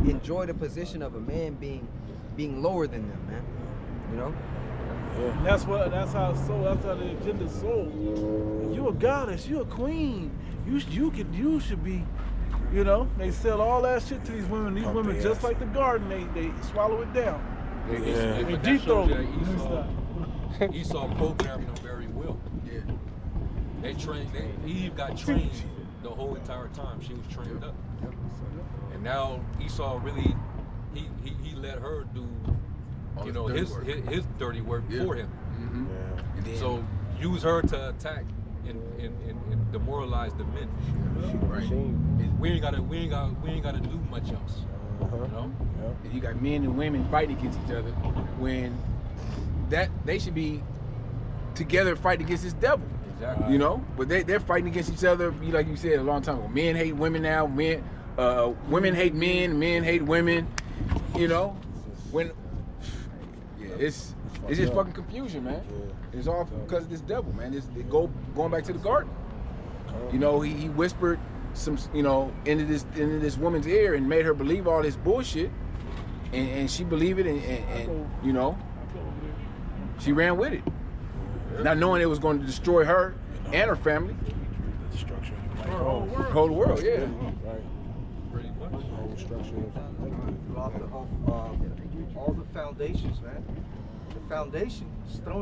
enjoy the position of a man being lower than them, man. You know. And that's how the agenda's sold. You a goddess, you a queen. You should be, you know. They sell all that shit to these women. These women, just like the garden, they swallow it down. But And that deep throat. shows that Esau programmed them very well. Yeah. They trained. Eve got trained the whole entire time. She was trained up. And now Esau really, he let her do, All you his know, dirty his work. his dirty work Yeah. for him. Mm-hmm. Yeah. And then, So use her to attack and demoralize the men. right. We ain't gotta do much else. Uh-huh. You know? Yep. And you got men and women fighting against each other when that they should be together fighting against this devil. Exactly. You know, but they're fighting against each other. Like you said a long time ago, men hate women now. Women hate men hate women. You know, it's just fucking confusion, man. It's all because of this devil, man. Going back to the garden. You know, he whispered some, you know, into this woman's ear and made her believe all this bullshit, and she believed it, and you know, she ran with it, not knowing it was going to destroy her and her family, The structure. the whole world, yeah. Right. Pretty much. The whole structure. All the foundations, man. The foundation is thrown